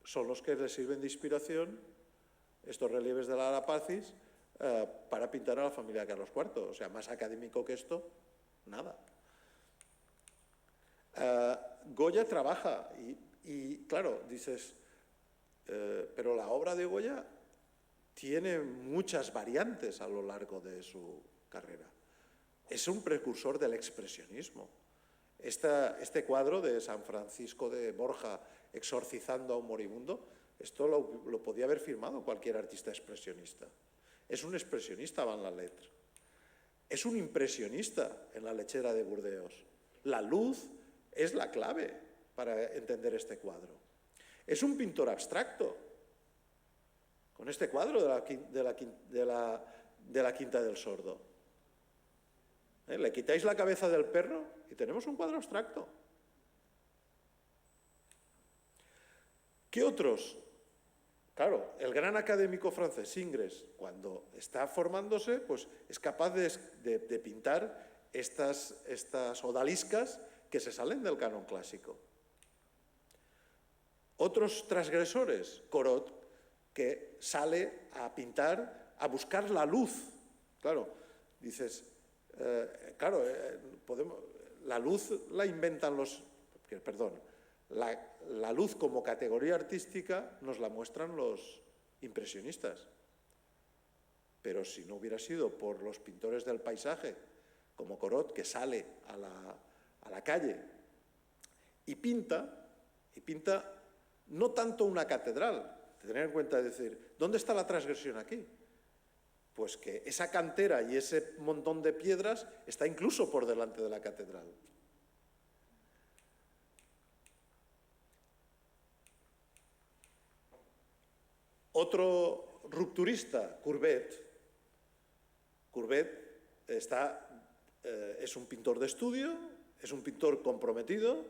son los que le sirven de inspiración, estos relieves del Arapacis, para pintar a la familia de Carlos IV. O sea, más académico que esto, nada. Goya trabaja y claro, dices, pero la obra de Goya tiene muchas variantes a lo largo de su carrera. Es un precursor del expresionismo. Este cuadro de San Francisco de Borja exorcizando a un moribundo, esto lo podía haber firmado cualquier artista expresionista. Es un expresionista Van la Lettre. Es un impresionista en La lechera de Burdeos. La luz es la clave para entender este cuadro. Es un pintor abstracto. Con este cuadro de la Quinta del Sordo. Le quitáis la cabeza del perro y tenemos un cuadro abstracto. ¿Qué otros? Claro, el gran académico francés Ingres, cuando está formándose, pues es capaz de pintar estas odaliscas que se salen del canon clásico. Otros transgresores, Corot, que sale a pintar, a buscar la luz. Claro, dices, la luz la inventan la luz como categoría artística nos la muestran los impresionistas. Pero si no hubiera sido por los pintores del paisaje, como Corot, que sale a la calle y pinta no tanto una catedral, tener en cuenta, decir, ¿dónde está la transgresión aquí? Pues que esa cantera y ese montón de piedras está incluso por delante de la catedral. Otro rupturista, Courbet. Courbet es un pintor de estudio, es un pintor comprometido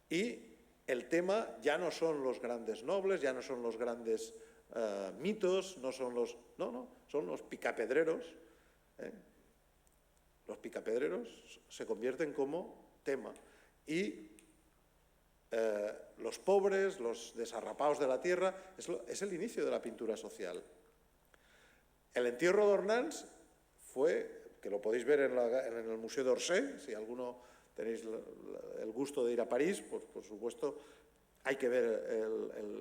y el tema ya no son los grandes nobles, ya no son los grandes mitos, son los picapedreros. Los picapedreros se convierten como tema y los pobres, los desarrapados de la tierra, es el inicio de la pintura social. El entierro de Ornans fue, que lo podéis ver en el Museo d'Orsay, si alguno tenéis el gusto de ir a París, pues por supuesto hay que ver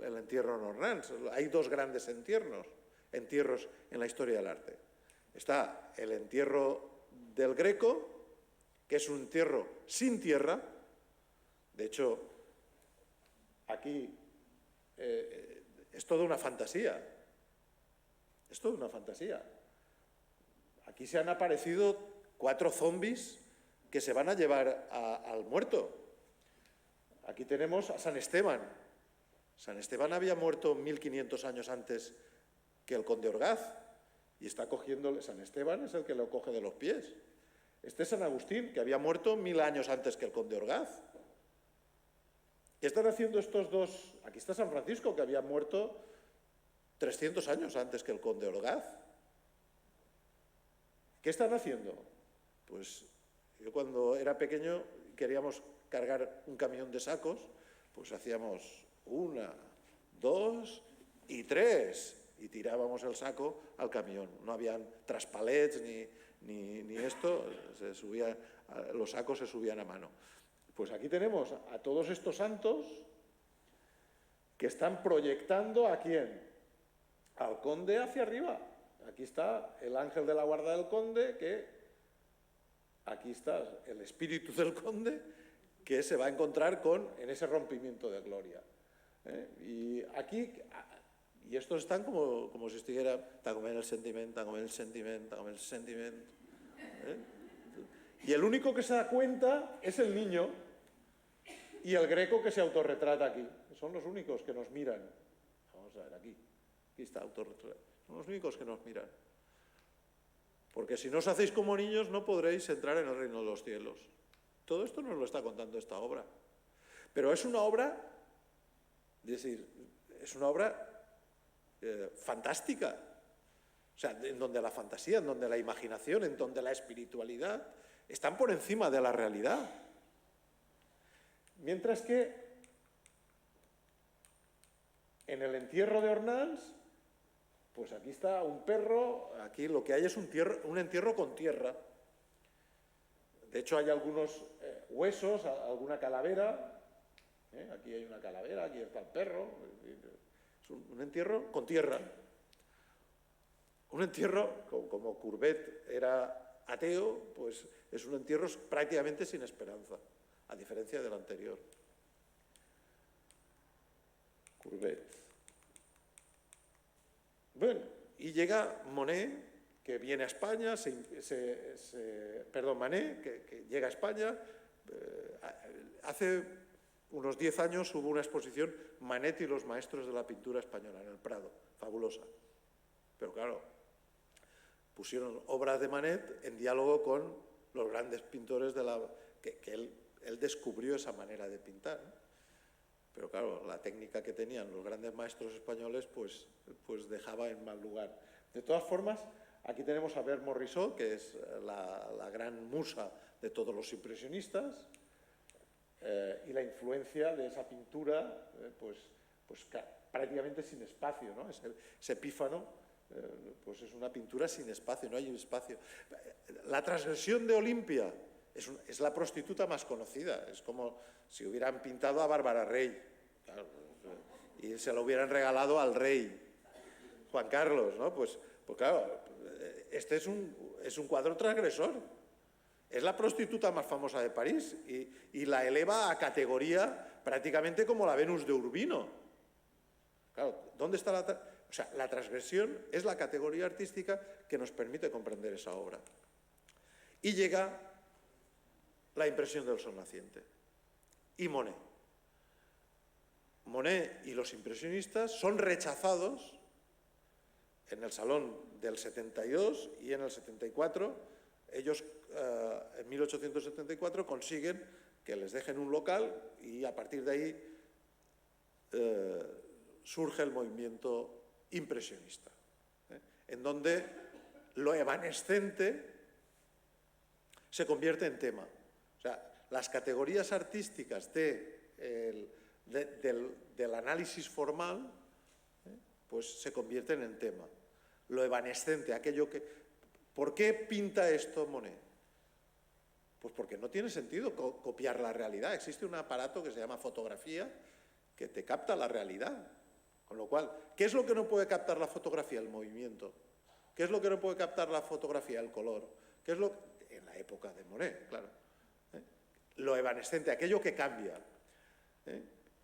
el entierro en Ornans. Hay dos grandes entierros en la historia del arte. Está el entierro del Greco, que es un entierro sin tierra. De hecho, aquí es toda una fantasía. Es toda una fantasía. Aquí se han aparecido 4 zombies que se van a llevar al muerto. Aquí tenemos a San Esteban. San Esteban había muerto 1500 años antes que el conde Orgaz y está cogiéndole. San Esteban es el que lo coge de los pies. Este es San Agustín, que había muerto 1000 años antes que el conde Orgaz. ¿Qué están haciendo estos dos? Aquí está San Francisco, que había muerto 300 años antes que el conde Orgaz. ¿Qué están haciendo? Pues yo cuando era pequeño queríamos cargar un camión de sacos, pues hacíamos 1, 2 y 3 y tirábamos el saco al camión. No habían traspalets ni esto, los sacos se subían a mano. Pues aquí tenemos a todos estos santos que están proyectando ¿a quién? Al conde hacia arriba. Aquí está el ángel de la guarda del conde, aquí está el espíritu del conde, que se va a encontrar en ese rompimiento de gloria. Y aquí, y estos están como si estuviera, está como en el sentimiento, está como en el sentimiento, está como en el sentimiento. Y el único que se da cuenta es el niño y el Greco que se autorretrata aquí. Son los únicos que nos miran. Vamos a ver aquí está autorretrato. Son los únicos que nos miran. Porque si no os hacéis como niños no podréis entrar en el reino de los cielos. Todo esto nos lo está contando esta obra. Pero es una obra, fantástica. O sea, en donde la fantasía, en donde la imaginación, en donde la espiritualidad están por encima de la realidad. Mientras que en el entierro de Ornans, pues aquí está un perro, aquí lo que hay es un entierro con tierra. De hecho hay algunos huesos, alguna calavera, aquí hay una calavera, aquí está el perro, es un entierro con tierra. Un entierro, como Courbet era ateo, pues es un entierro prácticamente sin esperanza, a diferencia del anterior. Courbet. Bueno, y llega Monet, que viene a España, Manet, que llega a España. Hace unos 10 años hubo una exposición Manet y los maestros de la pintura española en el Prado, fabulosa. Pero claro, pusieron obras de Manet en diálogo con los grandes pintores que él descubrió esa manera de pintar, ¿no? Pero claro, la técnica que tenían los grandes maestros españoles pues dejaba en mal lugar. De todas formas, aquí tenemos a Berthe Morisot, que es la gran musa de todos los impresionistas, y la influencia de esa pintura pues prácticamente sin espacio, ¿no? Ese epífano pues es una pintura sin espacio, no hay un espacio. La transgresión de Olimpia es la prostituta más conocida, es como si hubieran pintado a Bárbara Rey, claro, y se lo hubieran regalado al rey Juan Carlos, ¿no? Pues claro, este es un cuadro transgresor. Es la prostituta más famosa de París y la eleva a categoría prácticamente como la Venus de Urbino. Claro, ¿dónde está o sea, la transgresión es la categoría artística que nos permite comprender esa obra. Y llega la impresión del sol naciente y Monet. Monet y los impresionistas son rechazados en el Salón del 72 y en el 74. Ellos, en 1874, consiguen que les dejen un local y a partir de ahí surge el movimiento impresionista, en donde lo evanescente se convierte en tema. O sea, las categorías artísticas del análisis formal pues se convierten en tema. Lo evanescente, aquello que... ¿Por qué pinta esto Monet? Pues porque no tiene sentido copiar la realidad. Existe un aparato que se llama fotografía que te capta la realidad. Con lo cual, ¿qué es lo que no puede captar la fotografía? El movimiento. ¿Qué es lo que no puede captar la fotografía? El color. ¿Qué es lo que... En la época de Monet, claro. Lo evanescente, aquello que cambia.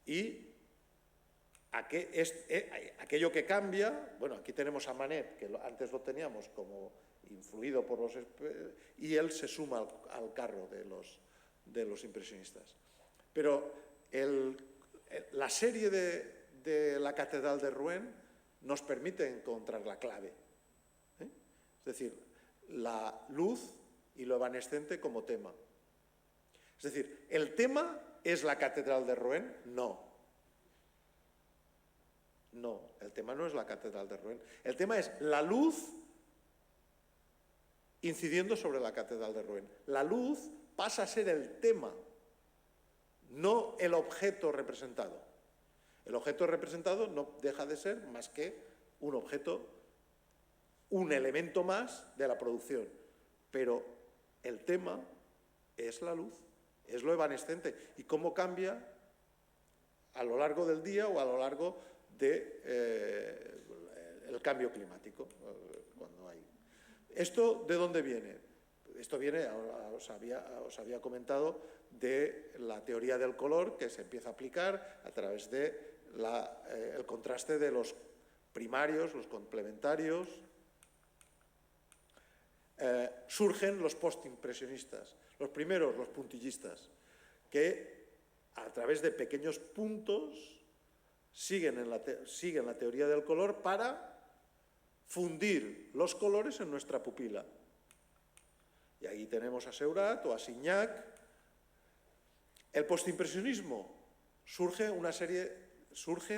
Y aquello que cambia, bueno, aquí tenemos a Manet, que antes lo teníamos como influido por los... y él se suma al carro de los impresionistas. Pero la serie de la Catedral de Rouen nos permite encontrar la clave. Es decir, la luz y lo evanescente como tema. Es decir, ¿el tema es la Catedral de Rouen? No. No, el tema no es la Catedral de Rouen. El tema es la luz incidiendo sobre la Catedral de Rouen. La luz pasa a ser el tema, no el objeto representado. El objeto representado no deja de ser más que un objeto, un elemento más de la producción. Pero el tema es la luz, es lo evanescente. ¿Y cómo cambia a lo largo del día o a lo largo del cambio climático? Cuando hay. ¿Esto de dónde viene? Esto viene, os había comentado, de la teoría del color que se empieza a aplicar a través de el contraste de los primarios, los complementarios. Surgen los postimpresionistas, los primeros, los puntillistas, que a través de pequeños puntos siguen la teoría del color para fundir los colores en nuestra pupila. Y ahí tenemos a Seurat o a Signac. El postimpresionismo surge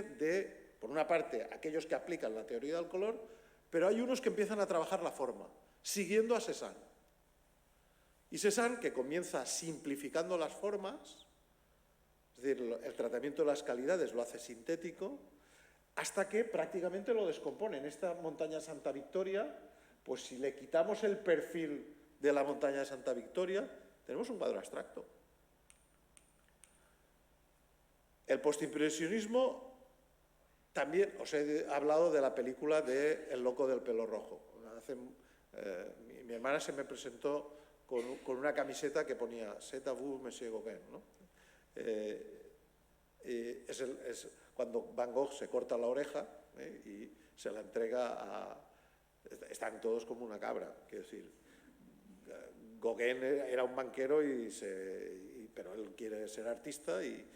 de, por una parte, aquellos que aplican la teoría del color, pero hay unos que empiezan a trabajar la forma, siguiendo a Cézanne. Y Cézanne, que comienza simplificando las formas, es decir, el tratamiento de las calidades lo hace sintético, hasta que prácticamente lo descompone. En esta montaña Santa Victoria, pues si le quitamos el perfil de la montaña de Santa Victoria, tenemos un cuadro abstracto. El postimpresionismo, también os he hablado de la película de El loco del pelo rojo. Mi hermana se me presentó con una camiseta que ponía «C'est à vous, monsieur Gauguin», ¿no? Es cuando Van Gogh se corta la oreja y se la entrega a... Están todos como una cabra, quiero decir. Gauguin era un banquero, pero él quiere ser artista y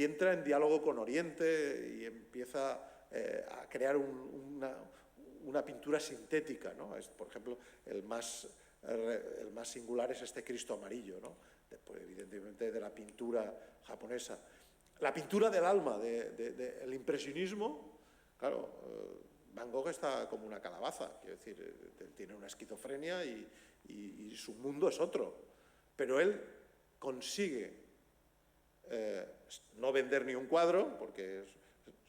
entra en diálogo con Oriente y empieza a crear una pintura sintética, ¿no? Por ejemplo, el más singular es este Cristo amarillo, ¿no? Después, evidentemente, de la pintura japonesa. La pintura del alma, el impresionismo, claro, Van Gogh está como una calabaza, quiero decir, tiene una esquizofrenia y su mundo es otro. Pero él consigue no vender ni un cuadro, porque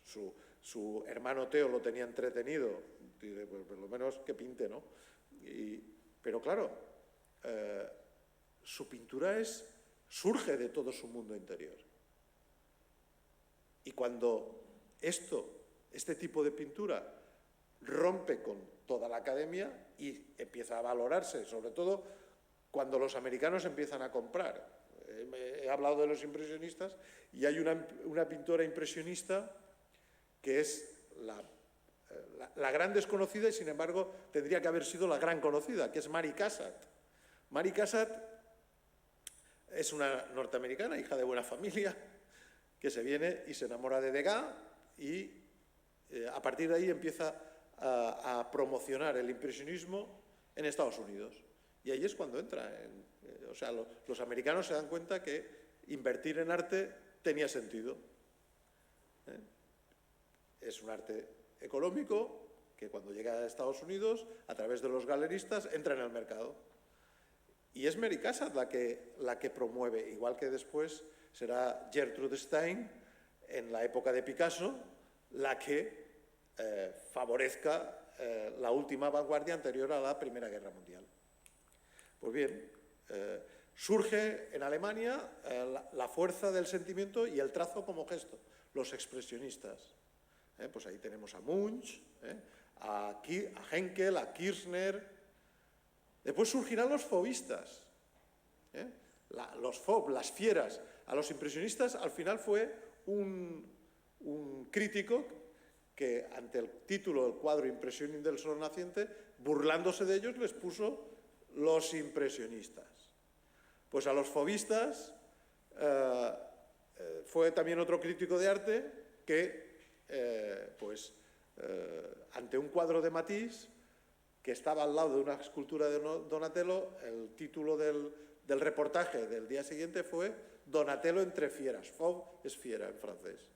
su hermano Teo lo tenía entretenido, dice, pues por lo menos que pinte, ¿no? Pero claro, su pintura surge de todo su mundo interior. Y cuando este tipo de pintura rompe con toda la academia y empieza a valorarse, sobre todo cuando los americanos empiezan a comprar. He hablado de los impresionistas y hay una pintora impresionista que es la gran desconocida y, sin embargo, tendría que haber sido la gran conocida, que es Mary Cassatt. Mary Cassatt es una norteamericana, hija de buena familia, que se viene y se enamora de Degas y a partir de ahí empieza a promocionar el impresionismo en Estados Unidos. Y ahí es cuando entra. O sea, los americanos se dan cuenta que invertir en arte tenía sentido. Es un arte económico que cuando llega a Estados Unidos, a través de los galeristas, entra en el mercado. Y es Mary Cassatt la que promueve, igual que después será Gertrude Stein, en la época de Picasso, la que favorezca la última vanguardia anterior a la Primera Guerra Mundial. Pues bien, surge en Alemania la fuerza del sentimiento y el trazo como gesto, los expresionistas. Pues ahí tenemos a Munch, a Henkel, a Kirchner. Después surgirán los fauvistas, los fauves, las fieras. A los impresionistas al final fue un crítico que ante el título del cuadro Impresión del Sol Naciente, burlándose de ellos, les puso los impresionistas. Pues a los fauvistas fue también otro crítico de arte que, ante un cuadro de Matisse, que estaba al lado de una escultura de Donatello, el título del reportaje del día siguiente fue Donatello entre fieras. Fauve es fiera en francés.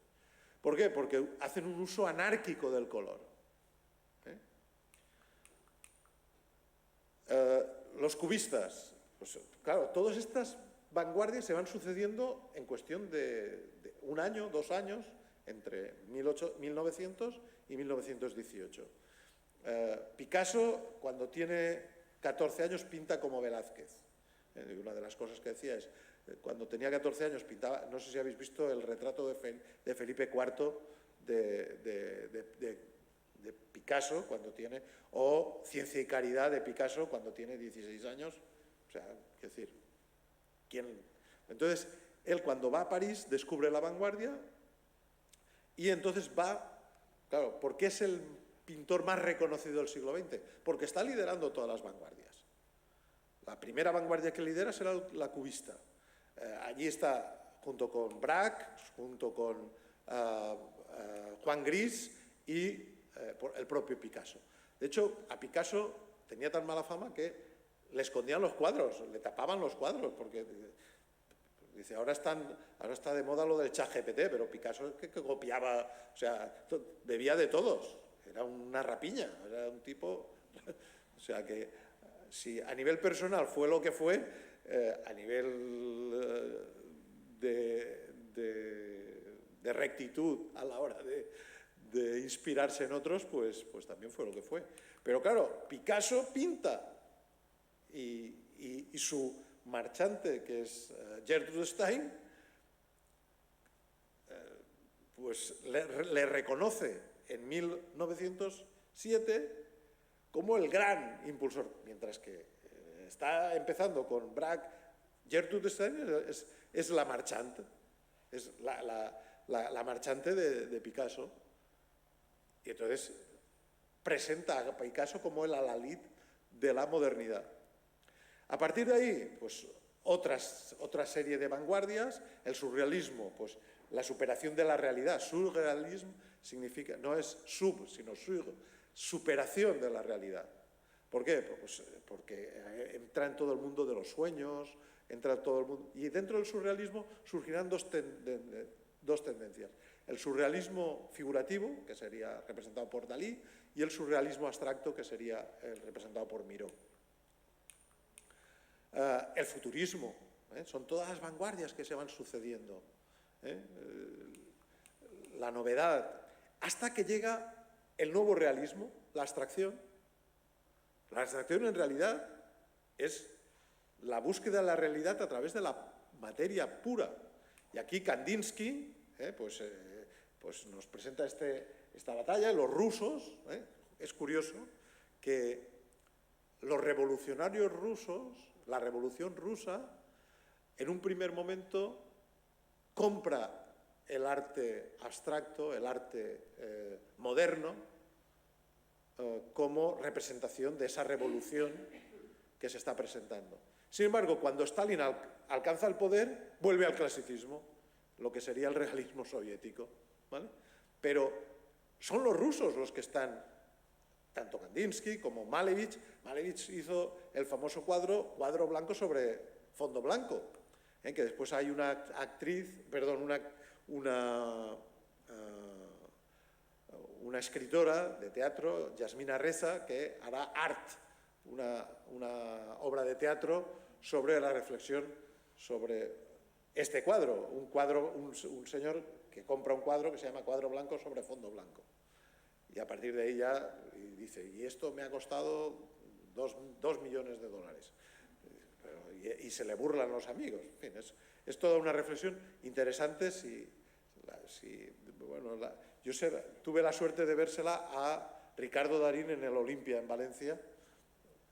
¿Por qué? Porque hacen un uso anárquico del color. Los cubistas, pues, claro, todas estas vanguardias se van sucediendo en cuestión de un año, 2 años, entre 1900 y 1918. Picasso, cuando tiene 14 años, pinta como Velázquez. Una de las cosas que decía es, cuando tenía 14 años pintaba, no sé si habéis visto el retrato de Felipe IV de Picasso, cuando tiene, o Ciencia y Caridad de Picasso, cuando tiene 16 años. O sea, es decir, ¿quién? Entonces, él cuando va a París descubre la vanguardia y entonces va, claro, ¿por qué es el pintor más reconocido del siglo XX? Porque está liderando todas las vanguardias. La primera vanguardia que lidera será la cubista. Allí está, junto con Braque, junto con Juan Gris y el propio Picasso. De hecho, a Picasso tenía tan mala fama que le escondían los cuadros, le tapaban los cuadros, porque dice, ahora está de moda lo del ChatGPT, pero Picasso es que copiaba, o sea, bebía de todos, era una rapiña, era un tipo, o sea que si a nivel personal fue lo que fue, a nivel de rectitud a la hora de inspirarse en otros, pues también fue lo que fue. Pero claro, Picasso pinta y su marchante, que es Gertrude Stein, pues le reconoce en 1907 como el gran impulsor, mientras que está empezando con Braque. Gertrude Stein es la marchante, es la marchante de Picasso, y entonces presenta a Picasso como el alalid de la modernidad. A partir de ahí, pues otra serie de vanguardias, el surrealismo, pues la superación de la realidad. Surrealismo significa, no es sub, sino superación de la realidad. ¿Por qué? Pues porque entra en todo el mundo de los sueños, entra en todo el mundo. Y dentro del surrealismo surgirán dos tendencias. El surrealismo figurativo, que sería representado por Dalí, y el surrealismo abstracto, que sería representado por Miró. El futurismo, son todas las vanguardias que se van sucediendo. La novedad, hasta que llega el nuevo realismo, la abstracción. La abstracción en realidad es la búsqueda de la realidad a través de la materia pura. Y aquí Kandinsky pues nos presenta esta batalla. Los rusos, es curioso que los revolucionarios rusos, La Revolución Rusa, en un primer momento, compra el arte abstracto, el arte moderno, como representación de esa revolución que se está presentando. Sin embargo, cuando Stalin alcanza el poder, vuelve al clasicismo, lo que sería el realismo soviético, ¿vale? Pero son los rusos los que están, tanto Kandinsky como Malevich. Malevich hizo el famoso cuadro blanco sobre fondo blanco, que después hay una actriz, perdón, una escritora de teatro, Yasmina Reza, que hará Art, una obra de teatro sobre la reflexión sobre este cuadro. Un señor que compra un cuadro que se llama cuadro blanco sobre fondo blanco. Y a partir de ahí ya dice, y esto me ha costado 2 millones de dólares. Y se le burlan los amigos. En fin, es toda una reflexión interesante. Yo tuve la suerte de vérsela a Ricardo Darín en el Olimpia, en Valencia.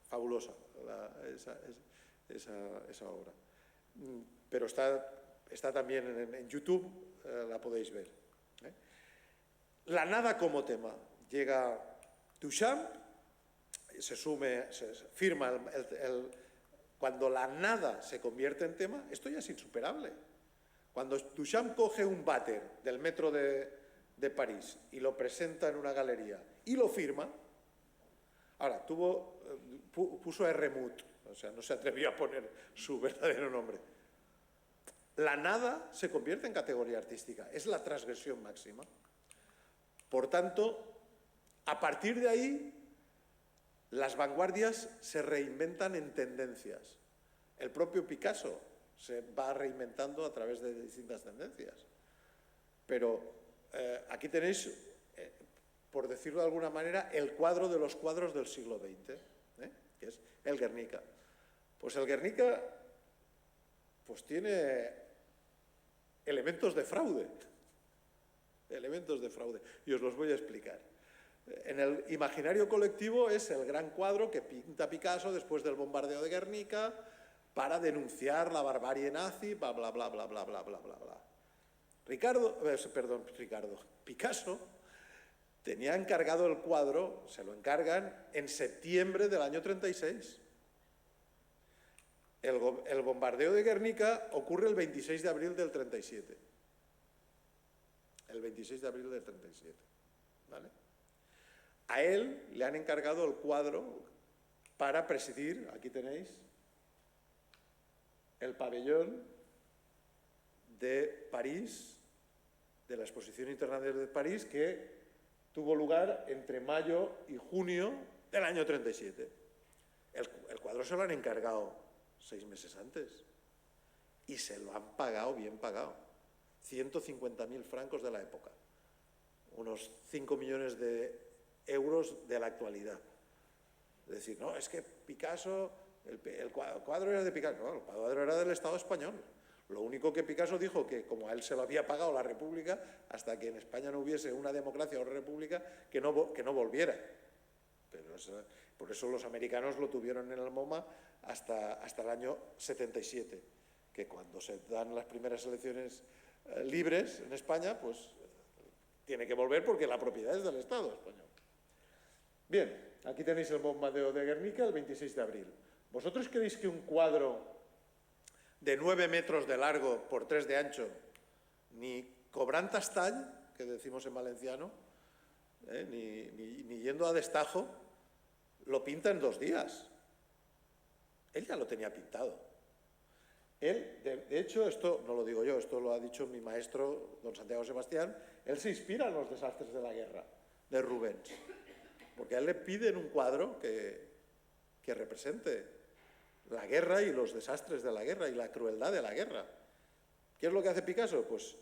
Fabulosa esa obra. Pero está también en YouTube, la podéis ver. La nada como tema. Llega Duchamp, se firma cuando la nada se convierte en tema, esto ya es insuperable. Cuando Duchamp coge un váter del metro de París y lo presenta en una galería y lo firma, ahora puso Remut, o sea, no se atrevió a poner su verdadero nombre. La nada se convierte en categoría artística, es la transgresión máxima. Por tanto, a partir de ahí, las vanguardias se reinventan en tendencias. El propio Picasso se va reinventando a través de distintas tendencias. Pero aquí tenéis, por decirlo de alguna manera, el cuadro de los cuadros del siglo XX, que es el Guernica. Pues el Guernica tiene elementos de fraude. Y os los voy a explicar. En el imaginario colectivo es el gran cuadro que pinta Picasso después del bombardeo de Guernica para denunciar la barbarie nazi, bla, bla, bla, bla, bla, bla, bla, bla, bla. Picasso tenía encargado el cuadro, se lo encargan en septiembre del año 36. El bombardeo de Guernica ocurre el 26 de abril del 37. El 26 de abril del 37, ¿vale? A él le han encargado el cuadro para presidir, aquí tenéis, el pabellón de París, de la Exposición Internacional de París, que tuvo lugar entre mayo y junio del año 37. El cuadro se lo han encargado 6 meses antes y se lo han pagado, bien pagado. 150.000 francos de la época, unos 5 millones de euros de la actualidad. Es decir, no, es que Picasso, el cuadro era de Picasso, no, el cuadro era del Estado español. Lo único que Picasso dijo que como a él se lo había pagado la República, hasta que en España no hubiese una democracia o república, que no volviera. Pero por eso los americanos lo tuvieron en el MoMA hasta el año 77, que cuando se dan las primeras elecciones libres en España, pues tiene que volver porque la propiedad es del Estado español. Bien, aquí tenéis el bombardeo de Guernica el 26 de abril. ¿Vosotros creéis que un cuadro de 9 metros de largo por 3 de ancho, ni cobrant tastall, que decimos en valenciano, ni yendo a destajo, lo pinta en 2 días? Él ya lo tenía pintado. Él, de hecho, esto no lo digo yo, esto lo ha dicho mi maestro, don Santiago Sebastián, él se inspira en los desastres de la guerra, de Rubens, porque a él le piden un cuadro que represente la guerra y los desastres de la guerra y la crueldad de la guerra. ¿Qué es lo que hace Picasso? Pues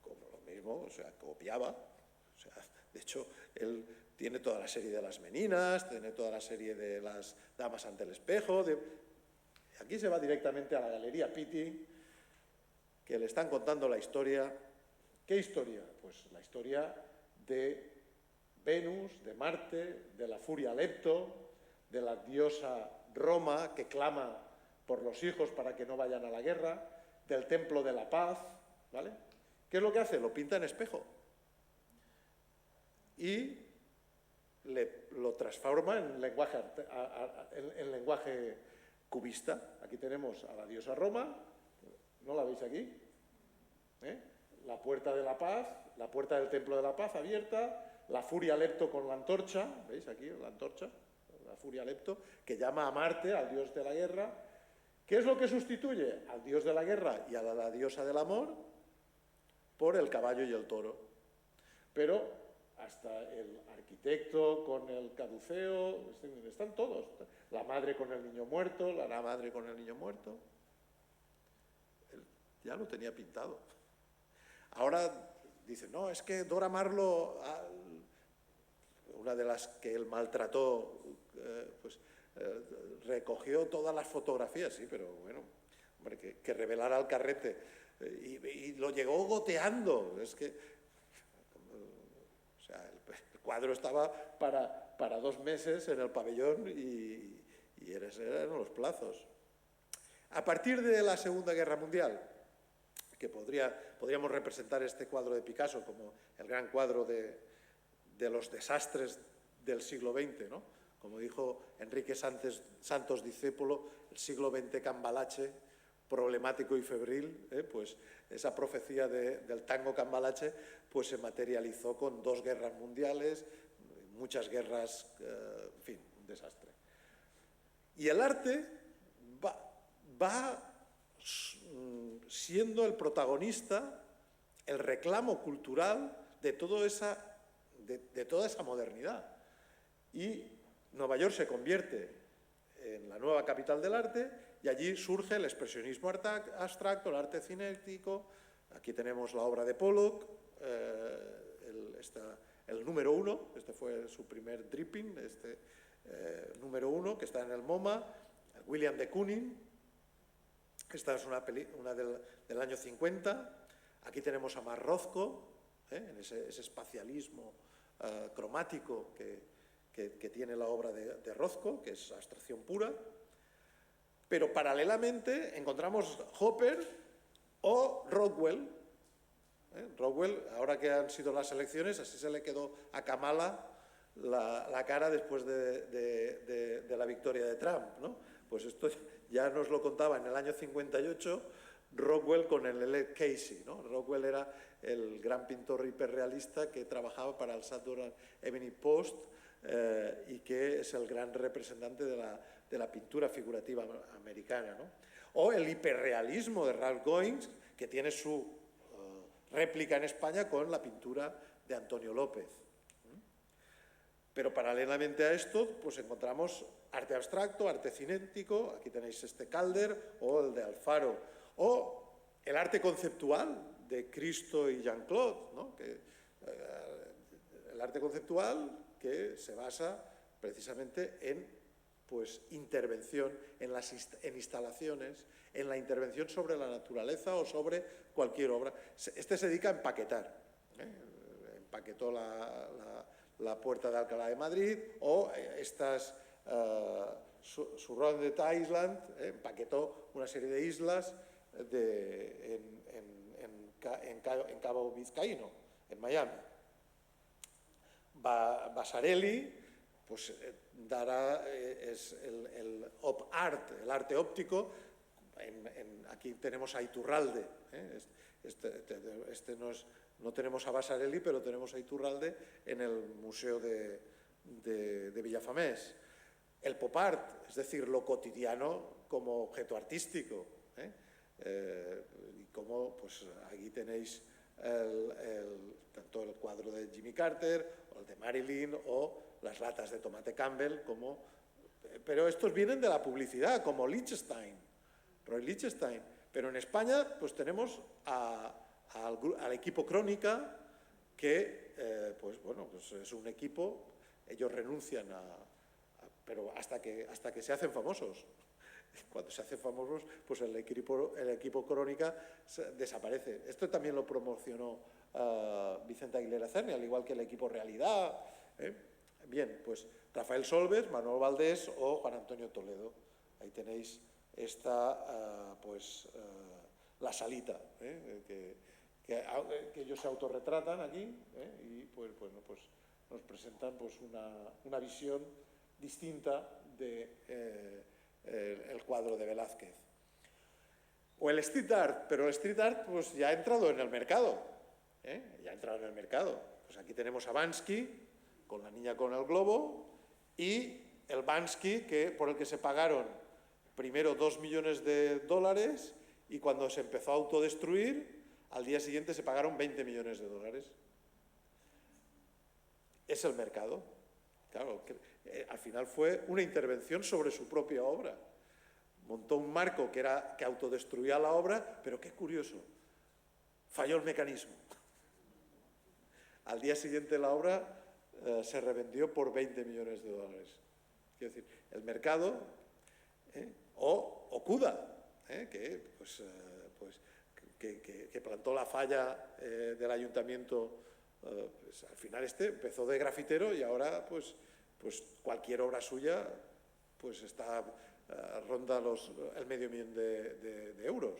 como lo mismo, o sea, copiaba. O sea, de hecho, él tiene toda la serie de las meninas, tiene toda la serie de las damas ante el espejo. Aquí se va directamente a la Galería Pitti, que le están contando la historia. ¿Qué historia? Pues la historia de Venus, de Marte, de la furia Lepto, de la diosa Roma que clama por los hijos para que no vayan a la guerra, del Templo de la Paz, ¿vale? ¿Qué es lo que hace? Lo pinta en espejo y lo transforma en lenguaje cubista. Aquí tenemos a la diosa Roma, ¿no la veis aquí? La puerta de la paz, la puerta del Templo de la Paz abierta, la Furia Lepto con la antorcha, ¿veis aquí la antorcha? La Furia Lepto, que llama a Marte, al dios de la guerra. ¿Qué es lo que sustituye al dios de la guerra y a la diosa del amor? Por el caballo y el toro. Pero hasta el arquitecto con el caduceo, están todos. La madre con el niño muerto, la madre con el niño muerto. Él ya lo tenía pintado. Ahora dice, no, es que Dora Marlo, una de las que él maltrató, recogió todas las fotografías, sí, pero bueno, hombre, que revelara al carrete y lo llegó goteando. Es que, o sea, el cuadro estaba para 2 meses en el pabellón y eran los plazos. A partir de la Segunda Guerra Mundial, que podríamos representar este cuadro de Picasso como el gran cuadro de los desastres del siglo XX, ¿no? Como dijo Enrique Santos Discépolo, el siglo XX cambalache, problemático y febril, pues esa profecía del tango cambalache pues se materializó con 2 guerras mundiales, muchas guerras, en fin, un desastre. Y el arte va siendo el protagonista, el reclamo cultural de toda esa modernidad. Y Nueva York se convierte en la nueva capital del arte y allí surge el expresionismo abstracto, el arte cinético. Aquí tenemos la obra de Pollock, el número 1, este fue su primer dripping, número 1 que está en el MoMA, William de Kooning. Esta es una del año 50. Aquí tenemos a Mark Rothko, en ese espacialismo cromático que tiene la obra de Rothko, que es abstracción pura. Pero paralelamente encontramos Hopper o Rockwell. Rockwell, ahora que han sido las elecciones, así se le quedó a Kamala la cara después de la victoria de Trump, ¿no? Pues esto ya nos lo contaba en el año 58 Rockwell con el L. Casey, ¿no? Rockwell era el gran pintor hiperrealista que trabajaba para el Saturday Evening Post y que es el gran representante de la pintura figurativa americana, ¿no? O el hiperrealismo de Ralph Goins, que tiene su réplica en España con la pintura de Antonio López. Pero paralelamente a esto, pues encontramos arte abstracto, arte cinético, aquí tenéis Calder o el de Alfaro, o el arte conceptual de Cristo y Jean-Claude, ¿no? El arte conceptual que se basa precisamente en intervención, en instalaciones, en la intervención sobre la naturaleza o sobre cualquier obra. Este se dedica a empaquetar, empaquetó la Puerta de Alcalá de Madrid o Surrounded Island, empaquetó una serie de islas en Cabo Vizcaíno, en Miami. Vasarely pues dará el op art, el arte óptico. Aquí tenemos a Iturralde, no tenemos a Vasarely, pero tenemos a Iturralde en el Museo de Villafamés. El pop art, es decir, lo cotidiano como objeto artístico. Y como pues aquí tenéis tanto el cuadro de Jimmy Carter, o el de Marilyn, o las latas de tomate Campbell, pero estos vienen de la publicidad, como Lichtenstein, Roy Lichtenstein. Pero en España pues tenemos al equipo Crónica, que pues es un equipo, ellos renuncian pero hasta que se hacen famosos. Cuando se hacen famosos, pues el equipo Crónica desaparece. Esto también lo promocionó Vicente Aguilera Cerny, al igual que el equipo Realidad. Bien, pues Rafael Solves, Manuel Valdés o Juan Antonio Toledo. Ahí tenéis está la salita, que ellos se autorretratan aquí, y pues nos presentan pues una visión distinta del cuadro de Velázquez. O el street art, pero el street art pues ya ha entrado en el mercado, ya ha entrado en el mercado. Pues aquí tenemos a Banksy con la niña con el globo y el Banksy por el que se pagaron primero $2 millones y cuando se empezó a autodestruir, al día siguiente se pagaron $20 millones. Es el mercado. Claro, al final fue una intervención sobre su propia obra. Montó un marco que autodestruía la obra, pero qué curioso, falló el mecanismo. Al día siguiente la obra se revendió por $20 millones. Quiero decir, el mercado, o Cuda, que plantó la falla del ayuntamiento. Pues, al final empezó de grafitero y ahora pues cualquier obra suya pues ronda el medio millón de euros.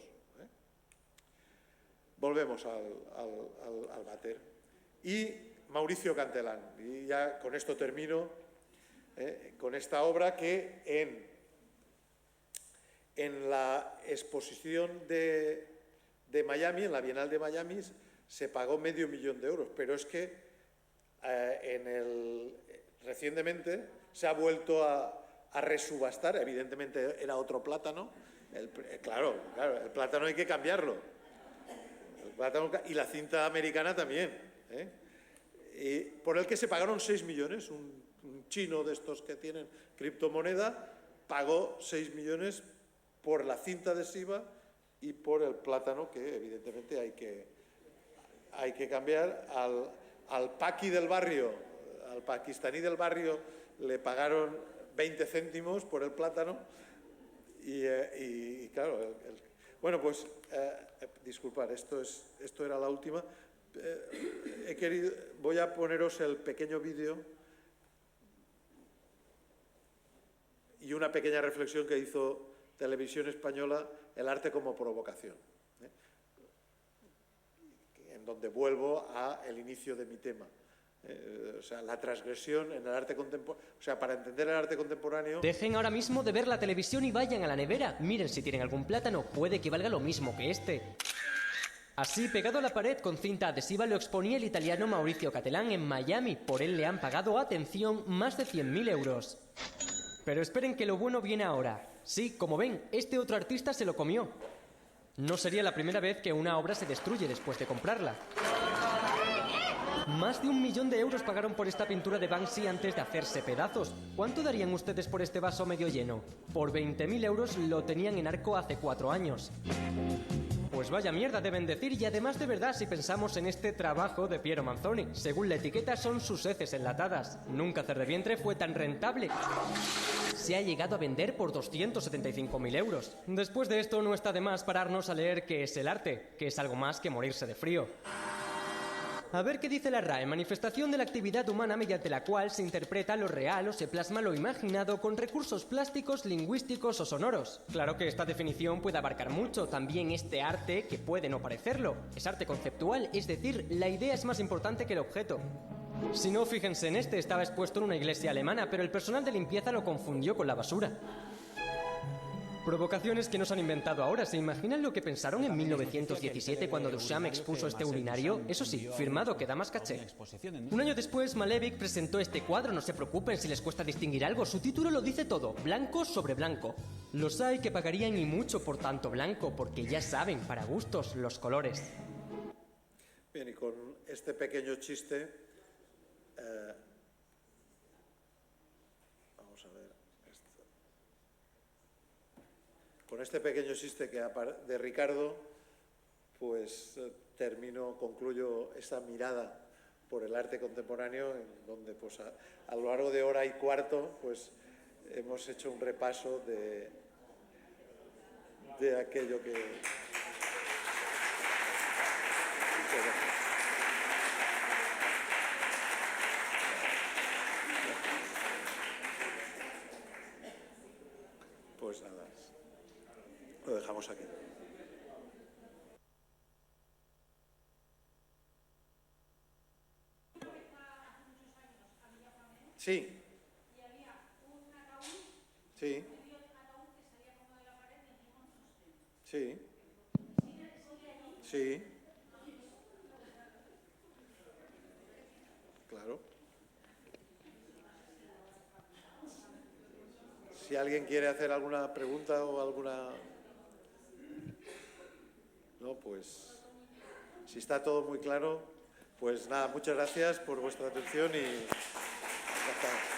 Volvemos al váter. Y Mauricio Cantelán, y ya con esto termino, con esta obra que en la exposición de Miami, en la Bienal de Miami, se pagó $500 000, pero es que recientemente se ha vuelto a resubastar. Evidentemente era otro plátano. Claro, el plátano hay que cambiarlo. Y la cinta americana también. Y por el que se pagaron 6 millones. Un chino de estos que tienen criptomoneda pagó 6 millones por la cinta adhesiva y por el plátano, que evidentemente hay que cambiar. Al paqui del barrio, al pakistaní del barrio, le pagaron 20 céntimos por el plátano y claro, bueno, pues disculpad, esto era la última. Voy a poneros el pequeño vídeo y una pequeña reflexión que hizo Televisión Española, El arte como provocación, en donde vuelvo al inicio de mi tema. O sea, la transgresión en el arte contemporáneo. O sea, para entender el arte contemporáneo... Dejen ahora mismo de ver la televisión y vayan a la nevera. Miren si tienen algún plátano, puede que valga lo mismo que este. Así, pegado a la pared con cinta adhesiva, lo exponía el italiano Mauricio Cantelán en Miami. Por él le han pagado, atención, más de 100.000 euros. Pero esperen que lo bueno viene ahora. Sí, como ven, este otro artista se lo comió. No sería la primera vez que una obra se destruye después de comprarla. Más de 1 millón de euros pagaron por esta pintura de Banksy antes de hacerse pedazos. ¿Cuánto darían ustedes por este vaso medio lleno? Por 20.000 euros lo tenían en Arco hace 4 años. Pues vaya mierda, deben decir, y además de verdad si pensamos en este trabajo de Piero Manzoni. Según la etiqueta son sus heces enlatadas. Nunca Hacer de Vientre fue tan rentable. Se ha llegado a vender por 275.000 euros. Después de esto no está de más pararnos a leer qué es el arte, que es algo más que morirse de frío. A ver qué dice la RAE, manifestación de la actividad humana mediante la cual se interpreta lo real o se plasma lo imaginado con recursos plásticos, lingüísticos o sonoros. Claro que esta definición puede abarcar mucho, también este arte que puede no parecerlo. Es arte conceptual, es decir, la idea es más importante que el objeto. Si no, fíjense, en este estaba expuesto en una iglesia alemana, pero el personal de limpieza lo confundió con la basura. Provocaciones que nos han inventado ahora. ¿Se imaginan lo que pensaron en 1917 cuando Duchamp expuso este urinario? Eso sí, firmado, que da más caché. Un año después, Malevich presentó este cuadro. No se preocupen si les cuesta distinguir algo. Su título lo dice todo. Blanco sobre blanco. Los hay que pagarían y mucho por tanto blanco, porque ya saben, para gustos, los colores. Bien, y con este pequeño chiste... vamos a ver... Con este pequeño chiste de Ricardo, pues concluyo esa mirada por el arte contemporáneo, en donde pues a lo largo de hora y cuarto pues hemos hecho un repaso de aquello que... Pues nada. Sí. Sí. Sí. Sí. Claro. Si alguien quiere hacer alguna pregunta o alguna... No, pues si está todo muy claro, pues nada, muchas gracias por vuestra atención y ya está.